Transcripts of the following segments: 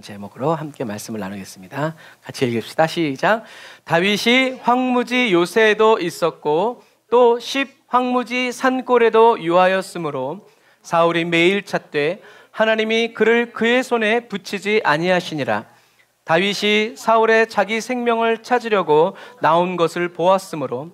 제목으로 함께 말씀을 나누겠습니다. 같이 읽읍시다. 시작. 다윗이 황무지 요새에도 있었고 또 십 황무지 산골에도 유하였으므로 사울이 매일 찾되 하나님이 그를 그의 손에 붙이지 아니하시니라. 다윗이 사울의 자기 생명을 찾으려고 나온 것을 보았으므로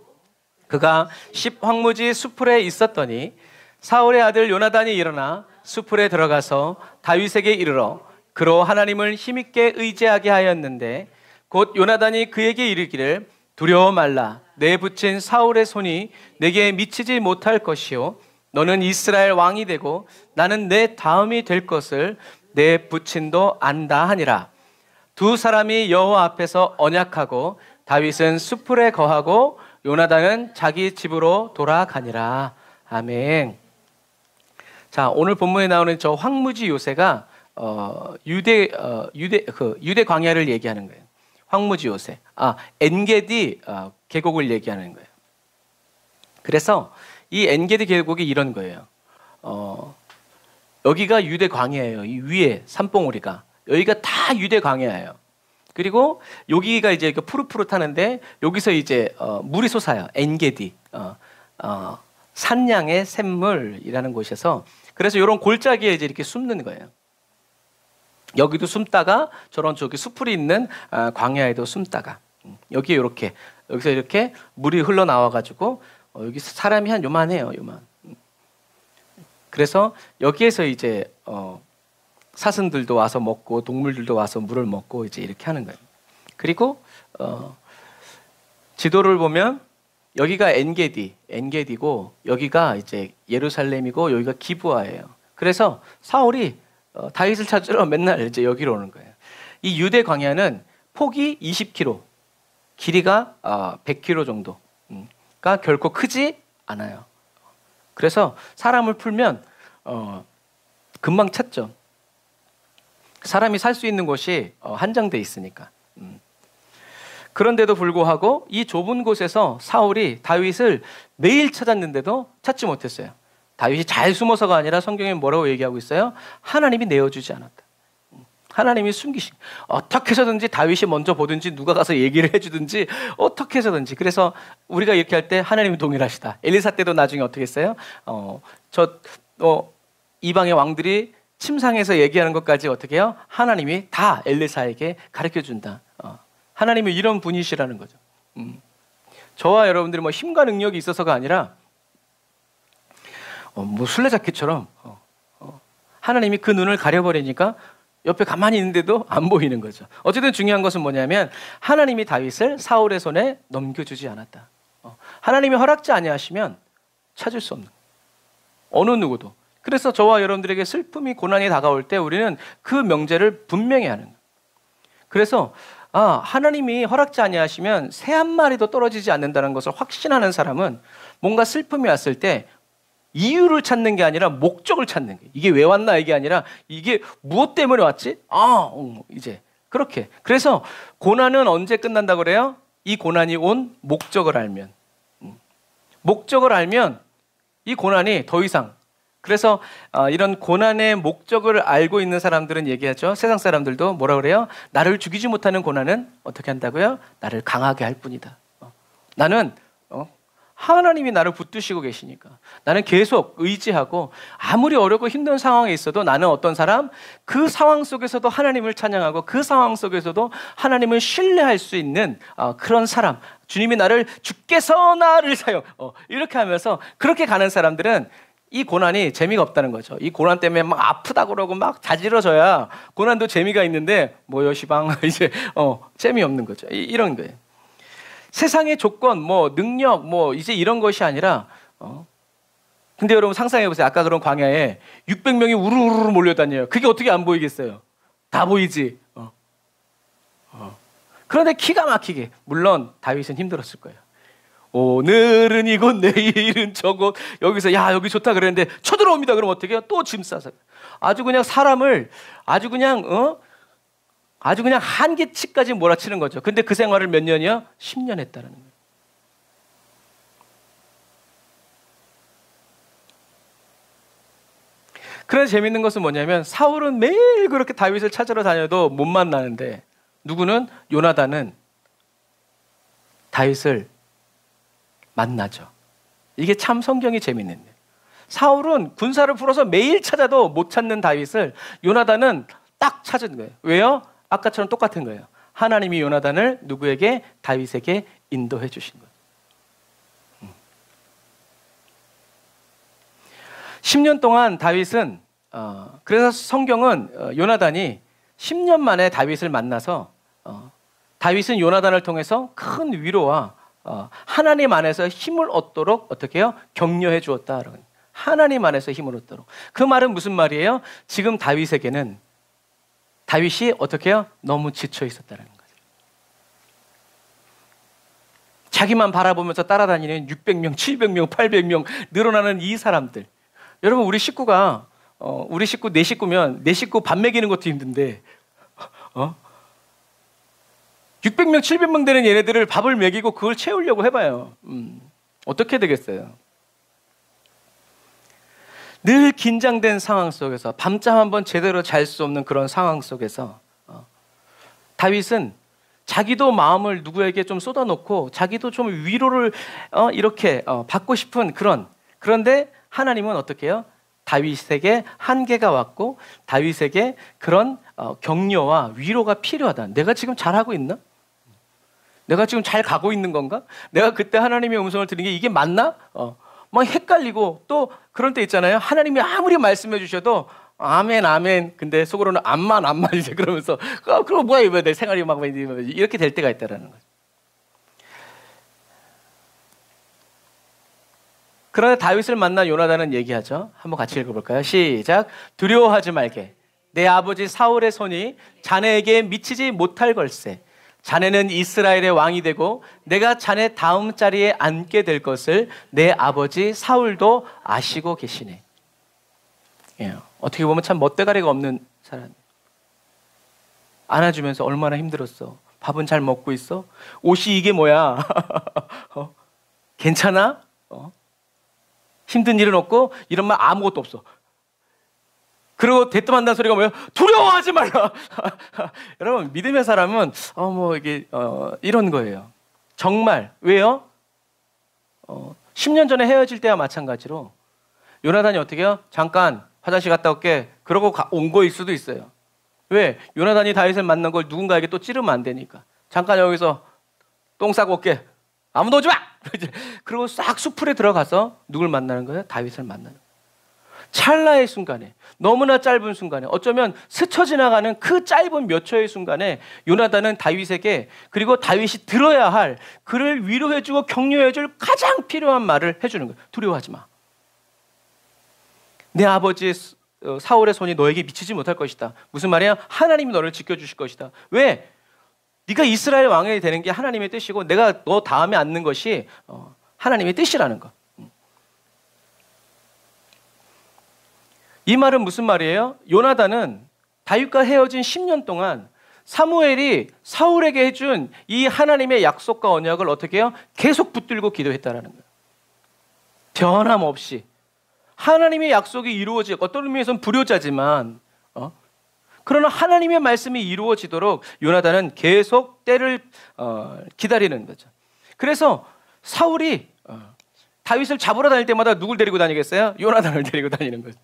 그가 십 황무지 수풀에 있었더니 사울의 아들 요나단이 일어나 수풀에 들어가서 다윗에게 이르러 그로 하나님을 힘있게 의지하게 하였는데 곧 요나단이 그에게 이르기를 두려워 말라. 내 붙인 사울의 손이 내게 미치지 못할 것이요 너는 이스라엘 왕이 되고 나는 내 다음이 될 것을 내 붙인도 안다 하니라. 두 사람이 여호와 앞에서 언약하고 다윗은 수풀에 거하고 요나단은 자기 집으로 돌아가니라. 아멘. 자, 오늘 본문에 나오는 저 황무지 요새가 유대 광야를 얘기하는 거예요. 황무지 요새. 엔게디 계곡을 얘기하는 거예요. 그래서 이 엔게디 계곡이 이런 거예요. 여기가 유대 광야예요. 이 위에 산봉우리가 여기가 다 유대 광야예요. 그리고 여기가 이제 푸릇푸릇하는데 여기서 이제 물이 솟아요. 엔게디 산양의 샘물이라는 곳에서 그래서 이런 골짜기에 이제 이렇게 숨는 거예요. 여기도 숨다가 저런 저기 수풀이 있는 광야에도 숨다가 여기에 여기서 이렇게 물이 흘러나와가지고 여기 사람이 한 요만해요. 요만. 그래서 여기에서 이제 사슴들도 와서 먹고 동물들도 와서 물을 먹고 이제 이렇게 하는 거예요. 그리고 지도를 보면 여기가 엔게디고 여기가 이제 예루살렘이고 여기가 기브아예요. 그래서 사울이 다윗을 찾으러 맨날 이제 여기로 오는 거예요. 이 유대 광야는 폭이 20km, 길이가 100km 정도가 결코 크지 않아요. 그래서 사람을 풀면 금방 찾죠. 사람이 살 수 있는 곳이 한정돼 있으니까. 그런데도 불구하고 이 좁은 곳에서 사울이 다윗을 매일 찾았는데도 찾지 못했어요. 다윗이 잘 숨어서가 아니라 성경에 뭐라고 얘기하고 있어요? 하나님이 내어주지 않았다. 하나님이 숨기신. 어떻게 해서든지 다윗이 먼저 보든지 누가 가서 얘기를 해주든지 어떻게 해서든지. 그래서 우리가 이렇게 할 때 하나님이 동일하시다. 엘리사 때도 나중에 어떻게 했어요? 이방의 왕들이 침상에서 얘기하는 것까지 어떻게 해요? 하나님이 다 엘리사에게 가르쳐준다. 하나님이 이런 분이시라는 거죠. 저와 여러분들이 뭐 힘과 능력이 있어서가 아니라 뭐 술래잡기처럼 하나님이 그 눈을 가려버리니까 옆에 가만히 있는데도 안 보이는 거죠. 어쨌든 중요한 것은 뭐냐면 하나님이 다윗을 사울의 손에 넘겨주지 않았다. 하나님이 허락지 아니하시면 찾을 수 없는 어느 누구도. 그래서 저와 여러분들에게 슬픔이 고난이 다가올 때 우리는 그 명제를 분명히 하는 거예요. 그래서 하나님이 허락지 아니하시면 새 한 마리도 떨어지지 않는다는 것을 확신하는 사람은 뭔가 슬픔이 왔을 때 이유를 찾는 게 아니라 목적을 찾는 거예요. 이게 왜 왔나 이게 아니라 이게 무엇 때문에 왔지? 이제 그렇게. 그래서 고난은 언제 끝난다고 그래요? 이 고난이 온 목적을 알면. 목적을 알면 이 고난이 더 이상. 그래서 이런 고난의 목적을 알고 있는 사람들은 얘기하죠. 세상 사람들도 뭐라 그래요? 나를 죽이지 못하는 고난은 어떻게 한다고요? 나를 강하게 할 뿐이다. 나는 하나님이 나를 붙드시고 계시니까 나는 계속 의지하고 아무리 어렵고 힘든 상황에 있어도 나는 어떤 사람? 그 상황 속에서도 하나님을 찬양하고 그 상황 속에서도 하나님을 신뢰할 수 있는 그런 사람. 주님이 나를 주께서 나를 사용 이렇게 하면서 그렇게 가는 사람들은 이 고난이 재미가 없다는 거죠. 이 고난 때문에 막 아프다 그러고 막 자지러져야 고난도 재미가 있는데 뭐요 시방 이제 재미없는 거죠. 이런 거예요. 세상의 조건, 뭐 능력, 뭐 이제 이런 것이 아니라 근데 여러분 상상해 보세요. 아까 그런 광야에 600명이 우르르 몰려다녀요. 그게 어떻게 안 보이겠어요? 다 보이지. 그런데 기가 막히게 물론 다윗은 힘들었을 거예요. 오늘은 이곳 내일은 저곳 여기서 여기 좋다 그랬는데 쳐들어옵니다. 그럼 어떻게 해요? 또 짐 싸서 아주 그냥 사람을 아주 그냥 한계치까지 몰아치는 거죠. 근데 그 생활을 몇 년이요? 10년 했다는 거예요. 그런 재밌는 것은 뭐냐면 사울은 매일 그렇게 다윗을 찾으러 다녀도 못 만나는데 누구는 요나단은 다윗을 만나죠. 이게 참 성경이 재밌는 거예요. 사울은 군사를 풀어서 매일 찾아도 못 찾는 다윗을 요나단은 딱 찾은 거예요. 왜요? 아까처럼 똑같은 거예요. 하나님이 요나단을 누구에게? 다윗에게 인도해 주신 거예요. 10년 동안 다윗은 그래서 성경은 요나단이 10년 만에 다윗을 만나서 다윗은 요나단을 통해서 큰 위로와 하나님 안에서 힘을 얻도록 어떻게 해요? 격려해 주었다. 하나님 안에서 힘을 얻도록. 그 말은 무슨 말이에요? 지금 다윗에게는 다윗이 어떻게 해요? 너무 지쳐 있었다는 거죠. 자기만 바라보면서 따라다니는 600명, 700명, 800명 늘어나는 이 사람들. 여러분 우리 식구가 우리 식구 내 식구면 내 식구 밥 먹이는 것도 힘든데 600명, 700명 되는 얘네들을 밥을 먹이고 그걸 채우려고 해봐요. 어떻게 되겠어요? 늘 긴장된 상황 속에서 밤잠 한번 제대로 잘 수 없는 그런 상황 속에서 다윗은 자기도 마음을 누구에게 좀 쏟아놓고 자기도 좀 위로를 이렇게 받고 싶은 그런데 하나님은 어떻게 해요? 다윗에게 한계가 왔고 다윗에게 그런 격려와 위로가 필요하다. 내가 지금 잘하고 있나? 내가 지금 잘 가고 있는 건가? 내가 그때 하나님의 음성을 들은 게 이게 맞나? 막 헷갈리고 또 그런 때 있잖아요. 하나님이 아무리 말씀해 주셔도 아멘 아멘 근데 속으로는 암만 이제 그러면서 그럼 뭐야 이거 내 생활이 막 이렇게 될 때가 있다라는 거죠. 그러나 다윗을 만난 요나단은 얘기하죠. 한번 같이 읽어볼까요? 시작. 두려워하지 말게. 내 아버지 사울의 손이 자네에게 미치지 못할 걸세. 자네는 이스라엘의 왕이 되고 내가 자네 다음 자리에 앉게 될 것을 내 아버지 사울도 아시고 계시네. 예, 어떻게 보면 참 멋대가리가 없는 사람. 안아주면서 얼마나 힘들었어. 밥은 잘 먹고 있어? 옷이 이게 뭐야? 괜찮아? 힘든 일은 없고 이런 말 아무것도 없어. 그리고 대뜸 한다는 소리가 뭐예요? 두려워하지 말라. 여러분 믿음의 사람은 이런 거예요. 정말 왜요? 10년 전에 헤어질 때와 마찬가지로 요나단이 어떻게 해요? 잠깐 화장실 갔다 올게. 그러고 온 거일 수도 있어요. 왜? 요나단이 다윗을 만난 걸 누군가에게 또 찌르면 안 되니까. 잠깐 여기서 똥 싸고 올게. 아무도 오지 마! 그리고 싹 수풀에 들어가서 누굴 만나는 거예요? 다윗을 만나는 거예요. 찰나의 순간에, 너무나 짧은 순간에, 어쩌면 스쳐 지나가는 그 짧은 몇 초의 순간에 요나단은 다윗에게, 그리고 다윗이 들어야 할, 그를 위로해주고 격려해줄 가장 필요한 말을 해주는 거예요. 두려워하지 마. 내 아버지 사울의 손이 너에게 미치지 못할 것이다. 무슨 말이야? 하나님이 너를 지켜주실 것이다. 왜? 네가 이스라엘 왕이 되는 게 하나님의 뜻이고 내가 너 다음에 앉는 것이 하나님의 뜻이라는 거. 이 말은 무슨 말이에요? 요나단은 다윗과 헤어진 10년 동안 사무엘이 사울에게 해준 이 하나님의 약속과 언약을 어떻게 해요? 계속 붙들고 기도했다라는 거예요. 변함없이 하나님의 약속이 이루어지고 어떤 의미에서는 불효자지만 그러나 하나님의 말씀이 이루어지도록 요나단은 계속 때를 기다리는 거죠. 그래서 사울이 다윗을 잡으러 다닐 때마다 누굴 데리고 다니겠어요? 요나단을 데리고 다니는 거죠.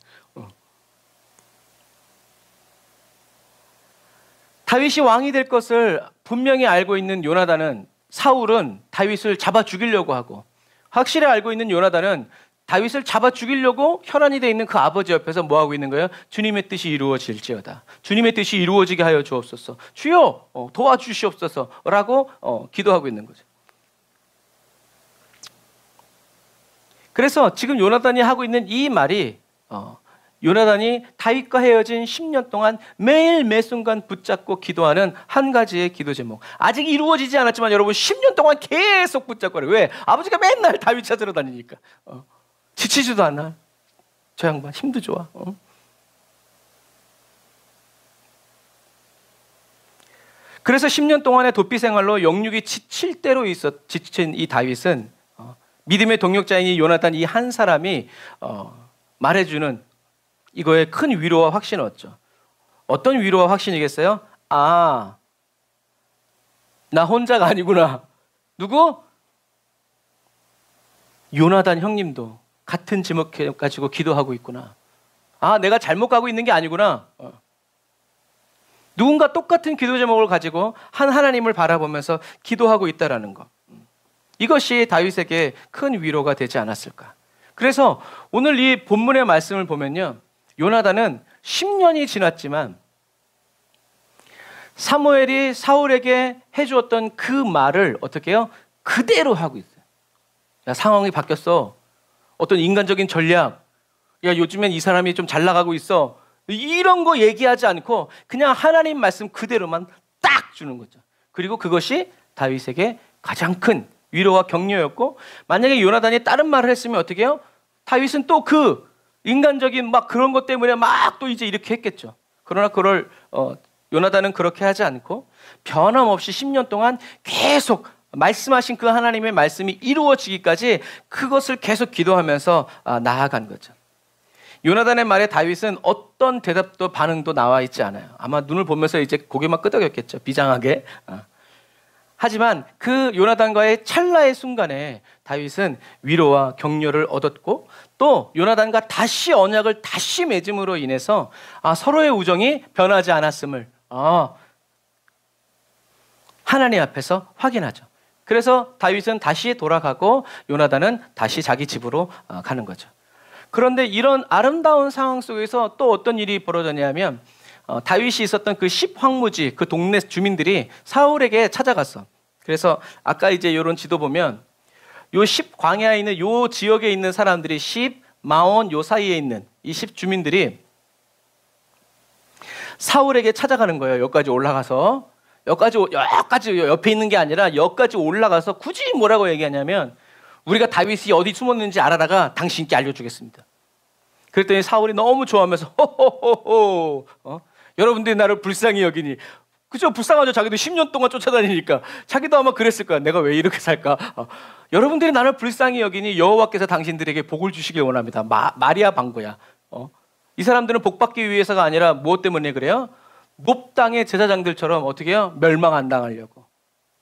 다윗이 왕이 될 것을 분명히 알고 있는 요나단은, 사울은 다윗을 잡아 죽이려고 하고, 확실히 알고 있는 요나단은 다윗을 잡아 죽이려고 혈안이 되어 있는 그 아버지 옆에서 뭐 하고 있는 거예요? 주님의 뜻이 이루어질지어다. 주님의 뜻이 이루어지게 하여 주옵소서. 주여 도와주시옵소서라고 기도하고 있는 거죠. 그래서 지금 요나단이 하고 있는 이 말이 요나단이 다윗과 헤어진 10년 동안 매일 매순간 붙잡고 기도하는 한 가지의 기도 제목. 아직 이루어지지 않았지만 여러분 10년 동안 계속 붙잡고 왜? 아버지가 맨날 다윗 찾으러 다니니까. 지치지도 않아. 저 양반 힘도 좋아. 그래서 10년 동안의 도피 생활로 영육이 지칠 대로 지친 이 다윗은 믿음의 동역자인 이 요나단 이 한 사람이 말해주는 이거에 큰 위로와 확신을 얻죠. 어떤 위로와 확신이겠어요? 아, 나 혼자가 아니구나. 누구? 요나단 형님도 같은 제목 가지고 기도하고 있구나. 아, 내가 잘못 가고 있는 게 아니구나. 누군가 똑같은 기도 제목을 가지고 한 하나님을 바라보면서 기도하고 있다라는 것. 이것이 다윗에게 큰 위로가 되지 않았을까. 그래서 오늘 이 본문의 말씀을 보면요, 요나단은 10년이 지났지만 사무엘이 사울에게 해주었던 그 말을 어떻게 해요? 그대로 하고 있어요. 야, 상황이 바뀌었어. 어떤 인간적인 전략. 야, 요즘엔 이 사람이 좀 잘 나가고 있어. 이런 거 얘기하지 않고 그냥 하나님 말씀 그대로만 딱 주는 거죠. 그리고 그것이 다윗에게 가장 큰 위로와 격려였고, 만약에 요나단이 다른 말을 했으면 어떻게 해요? 다윗은 또 그 인간적인 막 그런 것 때문에 막 또 이제 이렇게 했겠죠. 그러나 그걸 요나단은 그렇게 하지 않고 변함없이 10년 동안 계속 말씀하신 그 하나님의 말씀이 이루어지기까지 그것을 계속 기도하면서 나아간 거죠. 요나단의 말에 다윗은 어떤 대답도 반응도 나와 있지 않아요. 아마 눈을 보면서 이제 고개만 끄덕였겠죠. 비장하게. 하지만 그 요나단과의 찰나의 순간에 다윗은 위로와 격려를 얻었고, 또 요나단과 다시 언약을 다시 맺음으로 인해서 서로의 우정이 변하지 않았음을 하나님 앞에서 확인하죠. 그래서 다윗은 다시 돌아가고 요나단은 다시 자기 집으로 가는 거죠. 그런데 이런 아름다운 상황 속에서 또 어떤 일이 벌어졌냐면, 다윗이 있었던 그 10황무지, 그 동네 주민들이 사울에게 찾아갔어. 그래서 아까 이제 이런 지도 보면 요 10 광야에 있는 요 지역에 있는 사람들이 10 마온 요 사이에 있는 이 10 주민들이 사울에게 찾아가는 거예요. 여기까지 올라가서 여기까지 옆에 있는 게 아니라 여기까지 올라가서 굳이 뭐라고 얘기하냐면, 우리가 다윗이 어디 숨었는지 알아다가 당신께 알려주겠습니다. 그랬더니 사울이 너무 좋아하면서 호호호호, 여러분들이 나를 불쌍히 여기니. 그죠? 불쌍하죠. 자기도 10년 동안 쫓아다니니까. 자기도 아마 그랬을 거야. 내가 왜 이렇게 살까? 여러분들이 나를 불쌍히 여기니 여호와께서 당신들에게 복을 주시길 원합니다. 마리아 방구야. 이 사람들은 복 받기 위해서가 아니라 무엇 때문에 그래요? 몹 땅의 제사장들처럼 어떻게 해요? 멸망 안 당하려고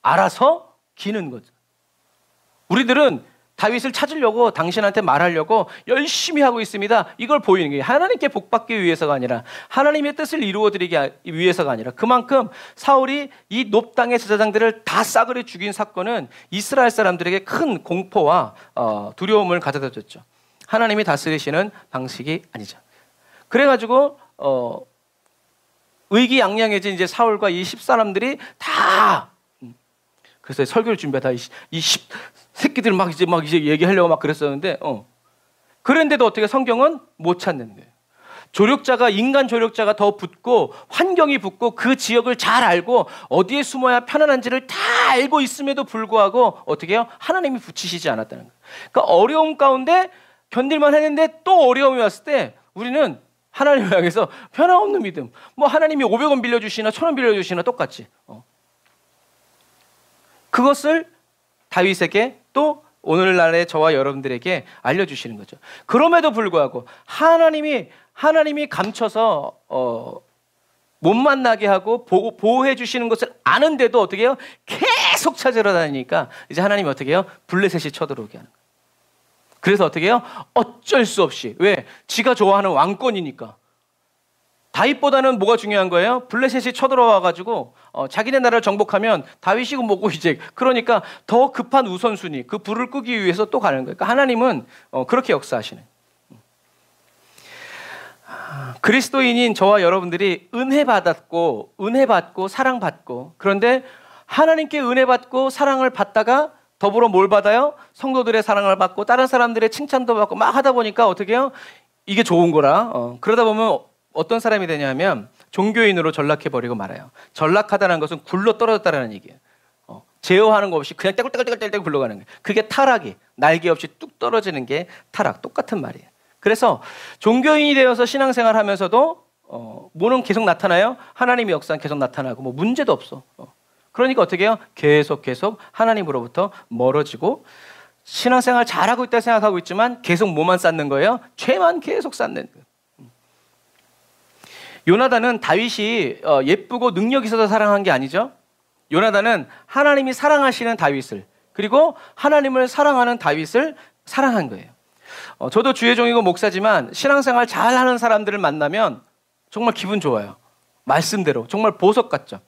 알아서 기는 거죠. 우리들은 다윗을 찾으려고, 당신한테 말하려고 열심히 하고 있습니다. 이걸 보이는 게 하나님께 복 받기 위해서가 아니라, 하나님의 뜻을 이루어드리기 위해서가 아니라, 그만큼 사울이 이 놉 땅의 제사장들을 다 싸그리 죽인 사건은 이스라엘 사람들에게 큰 공포와 두려움을 가져다 줬죠. 하나님이 다스리시는 방식이 아니죠. 그래가지고 의기양양해진 이제 사울과 이 10사람들이 다, 그래서 설교를 준비하다 이 10 새끼들 막 이제 얘기하려고 막 그랬었는데, 그런데도 어떻게 성경은 못 찾는 거예요. 인간 조력자가 더 붙고 환경이 붙고 그 지역을 잘 알고 어디에 숨어야 편안한지를 다 알고 있음에도 불구하고 어떻게 해요? 하나님이 붙이시지 않았다는 거예요. 그러니까 어려움 가운데 견딜만 했는데 또 어려움이 왔을 때 우리는 하나님을 향해서 변함없는 믿음. 뭐 하나님이 500원 빌려주시나 1000원 빌려주시나 똑같이. 그것을 다윗에게 또 오늘날의 저와 여러분들에게 알려주시는 거죠. 그럼에도 불구하고 하나님이 감춰서 못 만나게 하고 보호해 주시는 것을 아는데도 어떻게 해요? 계속 찾으러 다니니까 이제 하나님이 어떻게 해요? 블레셋이 쳐들어오게 하는 거예요. 그래서 어떻게 해요? 어쩔 수 없이. 왜? 지가 좋아하는 왕권이니까. 다윗보다는 뭐가 중요한 거예요? 블레셋이 쳐들어와가지고 자기네 나라를 정복하면 다윗이고 뭐고 이제, 그러니까 더 급한 우선순위, 그 불을 끄기 위해서 또 가는 거예요. 그러니까 하나님은 그렇게 역사하시는. 그리스도인인 저와 여러분들이 은혜 받고 사랑받고, 그런데 하나님께 은혜 받고 사랑을 받다가 더불어 뭘 받아요? 성도들의 사랑을 받고 다른 사람들의 칭찬도 받고 막 하다 보니까 어떻게 해요? 이게 좋은 거라. 그러다 보면 어떤 사람이 되냐면 종교인으로 전락해버리고 말아요. 전락하다는 것은 굴러 떨어졌다는 얘기예요. 제어하는 거 없이 그냥 떼굴떼굴떼굴 굴러가는 거예요. 그게 타락이, 날개 없이 뚝 떨어지는 게 타락, 똑같은 말이에요. 그래서 종교인이 되어서 신앙생활 하면서도 뭐는 계속 나타나요? 하나님의 역사는 계속 나타나고 뭐 문제도 없어. 그러니까 어떻게 해요? 계속 하나님으로부터 멀어지고, 신앙생활 잘하고 있다 생각하고 있지만 계속 뭐만 쌓는 거예요? 죄만 계속 쌓는 거예요. 요나단은 다윗이 예쁘고 능력 있어서 사랑한 게 아니죠. 요나단은 하나님이 사랑하시는 다윗을, 그리고 하나님을 사랑하는 다윗을 사랑한 거예요. 저도 주의 종이고 목사지만 신앙생활 잘하는 사람들을 만나면 정말 기분 좋아요. 말씀대로 정말 보석 같죠.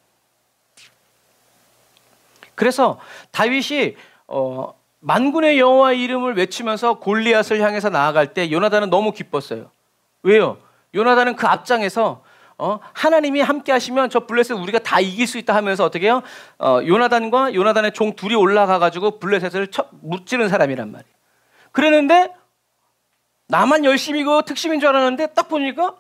그래서 다윗이 만군의 여호와의 이름을 외치면서 골리앗을 향해서 나아갈 때 요나단은 너무 기뻤어요. 왜요? 요나단은 그 앞장에서 하나님이 함께 하시면 저 블레셋 우리가 다 이길 수 있다 하면서 어떻게 해요? 요나단과 요나단의 종 둘이 올라가가지고 블레셋을 무찌른 사람이란 말이에요. 그랬는데 나만 열심히 그 특심인 줄 알았는데 딱 보니까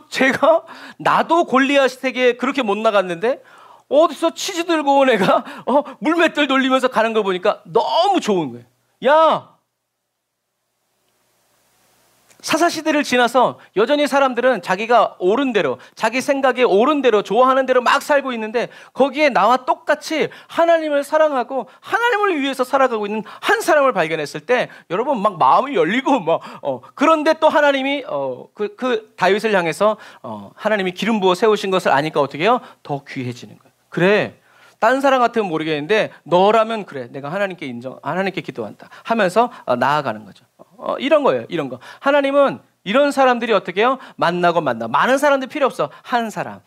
제가 나도 골리앗에게 그렇게 못 나갔는데 어디서 치즈 들고 온 애가 물맷들 돌리면서 가는 걸 보니까 너무 좋은 거예요. 야! 사사시대를 지나서 여전히 사람들은 자기가 옳은 대로, 자기 생각에 옳은 대로, 좋아하는 대로 막 살고 있는데 거기에 나와 똑같이 하나님을 사랑하고 하나님을 위해서 살아가고 있는 한 사람을 발견했을 때 여러분 막 마음이 열리고 그런데 또 하나님이 그 다윗을 향해서 하나님이 기름 부어 세우신 것을 아니까 어떻게 해요? 더 귀해지는 거예요. 그래, 딴 사람 같으면 모르겠는데 너라면 그래, 내가 하나님께 기도한다 하면서 나아가는 거죠. 이런 거예요. 이런 거. 하나님은 이런 사람들이 어떻게 해요? 만나고 많은 사람들 필요 없어. 한 사람.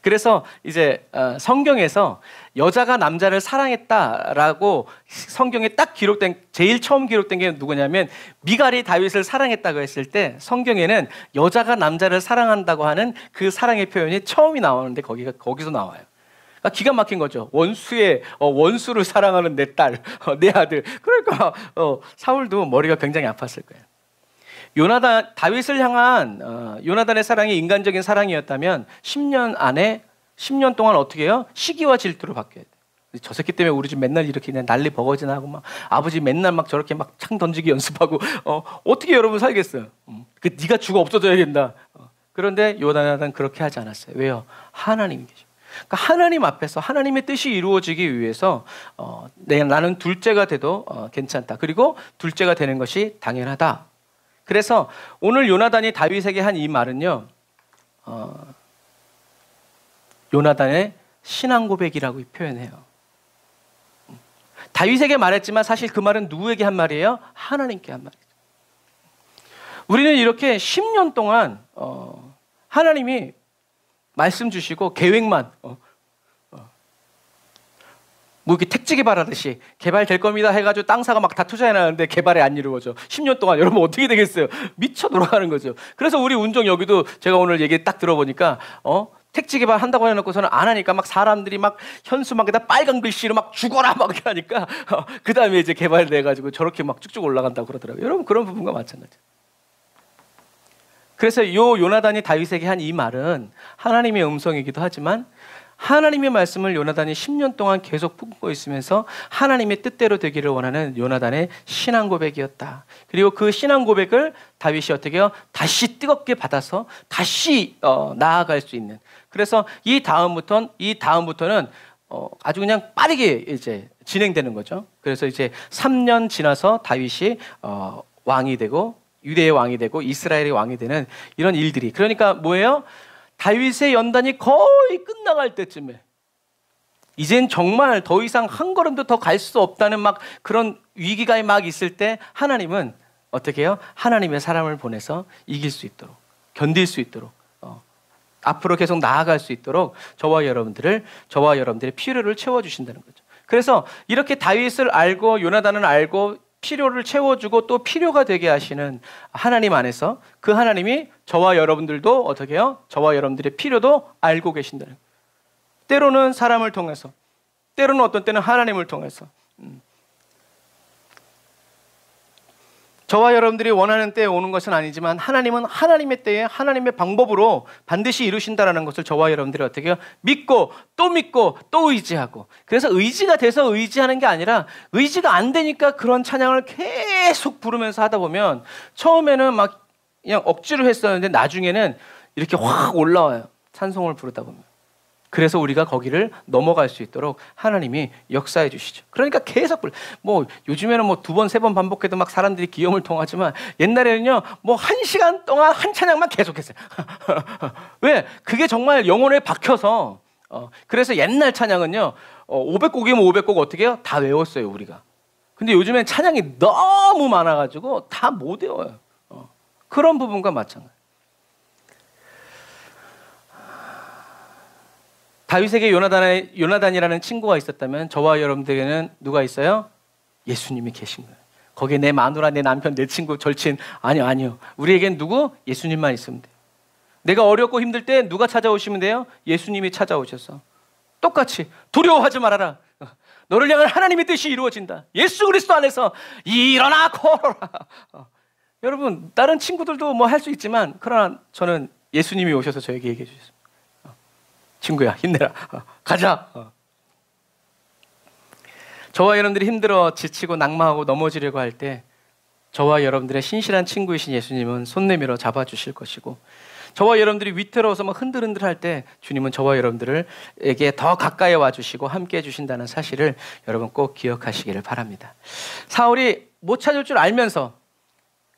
그래서 이제 성경에서 여자가 남자를 사랑했다라고 성경에 딱 기록된, 제일 처음 기록된 게 누구냐면 미갈이 다윗을 사랑했다고 했을 때 성경에는 여자가 남자를 사랑한다고 하는 그 사랑의 표현이 처음이 나오는데 거기서 나와요. 그러니까 기가 막힌 거죠. 원수를 사랑하는 내 딸, 내 아들. 그러니까 사울도 머리가 굉장히 아팠을 거예요. 다윗을 향한 요나단의 사랑이 인간적인 사랑이었다면 10년 동안 어떻게 해요? 시기와 질투로 바뀌어야 돼요. 저 새끼 때문에 우리 집 맨날 이렇게 그냥 난리 버거지나고 막 아버지 맨날 막 저렇게 막 창 던지기 연습하고 어떻게 여러분 살겠어요? 네가 죽어 없어져야겠다. 그런데 요나단 그렇게 하지 않았어요. 왜요? 하나님이 계셔. 그러니까 하나님 앞에서 하나님의 뜻이 이루어지기 위해서 나는 둘째가 돼도 괜찮다. 그리고 둘째가 되는 것이 당연하다. 그래서 오늘 요나단이 다윗에게 한 이 말은요, 요나단의 신앙 고백이라고 표현해요. 다윗에게 말했지만 사실 그 말은 누구에게 한 말이에요? 하나님께 한 말이죠. 우리는 이렇게 10년 동안 하나님이 말씀 주시고 계획만 뭐 이렇게 택지 개발하듯이 개발될 겁니다 해가지고 땅사가 막 다 투자해놨는데 개발이 안 이루어져. 10년 동안 여러분 어떻게 되겠어요? 미쳐 돌아가는 거죠. 그래서 우리 운정 여기도 제가 오늘 얘기 딱 들어보니까 택지 개발 한다고 해놓고서는 안 하니까 막 사람들이 막 현수 막 빨간 글씨로 막 죽어라 막 이렇게 하니까 그 다음에 이제 개발돼가지고 저렇게 막 쭉쭉 올라간다고 그러더라고요. 여러분 그런 부분과 마찬가지예요. 그래서 요나단이 다윗에게 한 이 말은 하나님의 음성이기도 하지만 하나님의 말씀을 요나단이 10년 동안 계속 품고 있으면서 하나님의 뜻대로 되기를 원하는 요나단의 신앙 고백이었다. 그리고 그 신앙 고백을 다윗이 어떻게 해요? 다시 뜨겁게 받아서 다시 나아갈 수 있는. 그래서 이 다음부터는 아주 그냥 빠르게 이제 진행되는 거죠. 그래서 이제 3년 지나서 다윗이 왕이 되고 유대의 왕이 되고 이스라엘의 왕이 되는 이런 일들이, 그러니까 뭐예요? 다윗의 연단이 거의 끝나갈 때쯤에 이젠 정말 더 이상 한 걸음도 더 갈 수 없다는 막 그런 위기가 막 있을 때 하나님은 어떻게 해요? 하나님의 사람을 보내서 이길 수 있도록, 견딜 수 있도록, 앞으로 계속 나아갈 수 있도록 저와 여러분들의 필요를 채워주신다는 거죠. 그래서 이렇게 다윗을 알고 요나단을 알고 필요를 채워주고 또 필요가 되게 하시는 하나님 안에서 그 하나님이 저와 여러분들도 어떻게 해요? 저와 여러분들의 필요도 알고 계신다는 거예요. 때로는 사람을 통해서, 때로는 어떤 때는 하나님을 통해서. 저와 여러분들이 원하는 때에 오는 것은 아니지만 하나님은 하나님의 때에 하나님의 방법으로 반드시 이루신다는 것을 저와 여러분들이 어떻게 해요? 믿고 또 의지하고. 그래서 의지가 돼서 의지하는 게 아니라 의지가 안 되니까 그런 찬양을 계속 부르면서 하다 보면 처음에는 막 그냥 억지로 했었는데 나중에는 이렇게 확 올라와요. 찬송을 부르다 보면. 그래서 우리가 거기를 넘어갈 수 있도록 하나님이 역사해 주시죠. 그러니까 계속 뭐 요즘에는 뭐 2번, 3번 반복해도 막 사람들이 기염을 통하지만 옛날에는요 뭐 1시간 동안 한 찬양만 계속했어요. 왜? 그게 정말 영혼에 박혀서 그래서 옛날 찬양은요 500곡이면 500곡 어떻게 해요? 다 외웠어요 우리가. 근데 요즘엔 찬양이 너무 많아가지고 다 못 외워요. 그런 부분과 마찬가지. 다윗에게 요나단이라는 친구가 있었다면 저와 여러분들에게는 누가 있어요? 예수님이 계신 거예요. 거기에 내 마누라, 내 남편, 내 친구, 절친 아니요. 우리에겐 누구? 예수님만 있으면 돼요. 내가 어렵고 힘들 때 누가 찾아오시면 돼요? 예수님이 찾아오셔서 똑같이 두려워하지 말아라. 너를 향한 하나님의 뜻이 이루어진다. 예수 그리스도 안에서 일어나 걸어라. 여러분 다른 친구들도 뭐 할 수 있지만 그러나 저는 예수님이 오셔서 저에게 얘기해 주셨습니다. 친구야 힘내라. 가자. 저와 여러분들이 힘들어 지치고 낙마하고 넘어지려고 할 때 저와 여러분들의 신실한 친구이신 예수님은 손 내밀어 잡아주실 것이고 저와 여러분들이 위태로워서 막 흔들흔들할 때 주님은 저와 여러분들에게 더 가까이 와주시고 함께해 주신다는 사실을 여러분 꼭 기억하시기를 바랍니다. 사울이 못 찾을 줄 알면서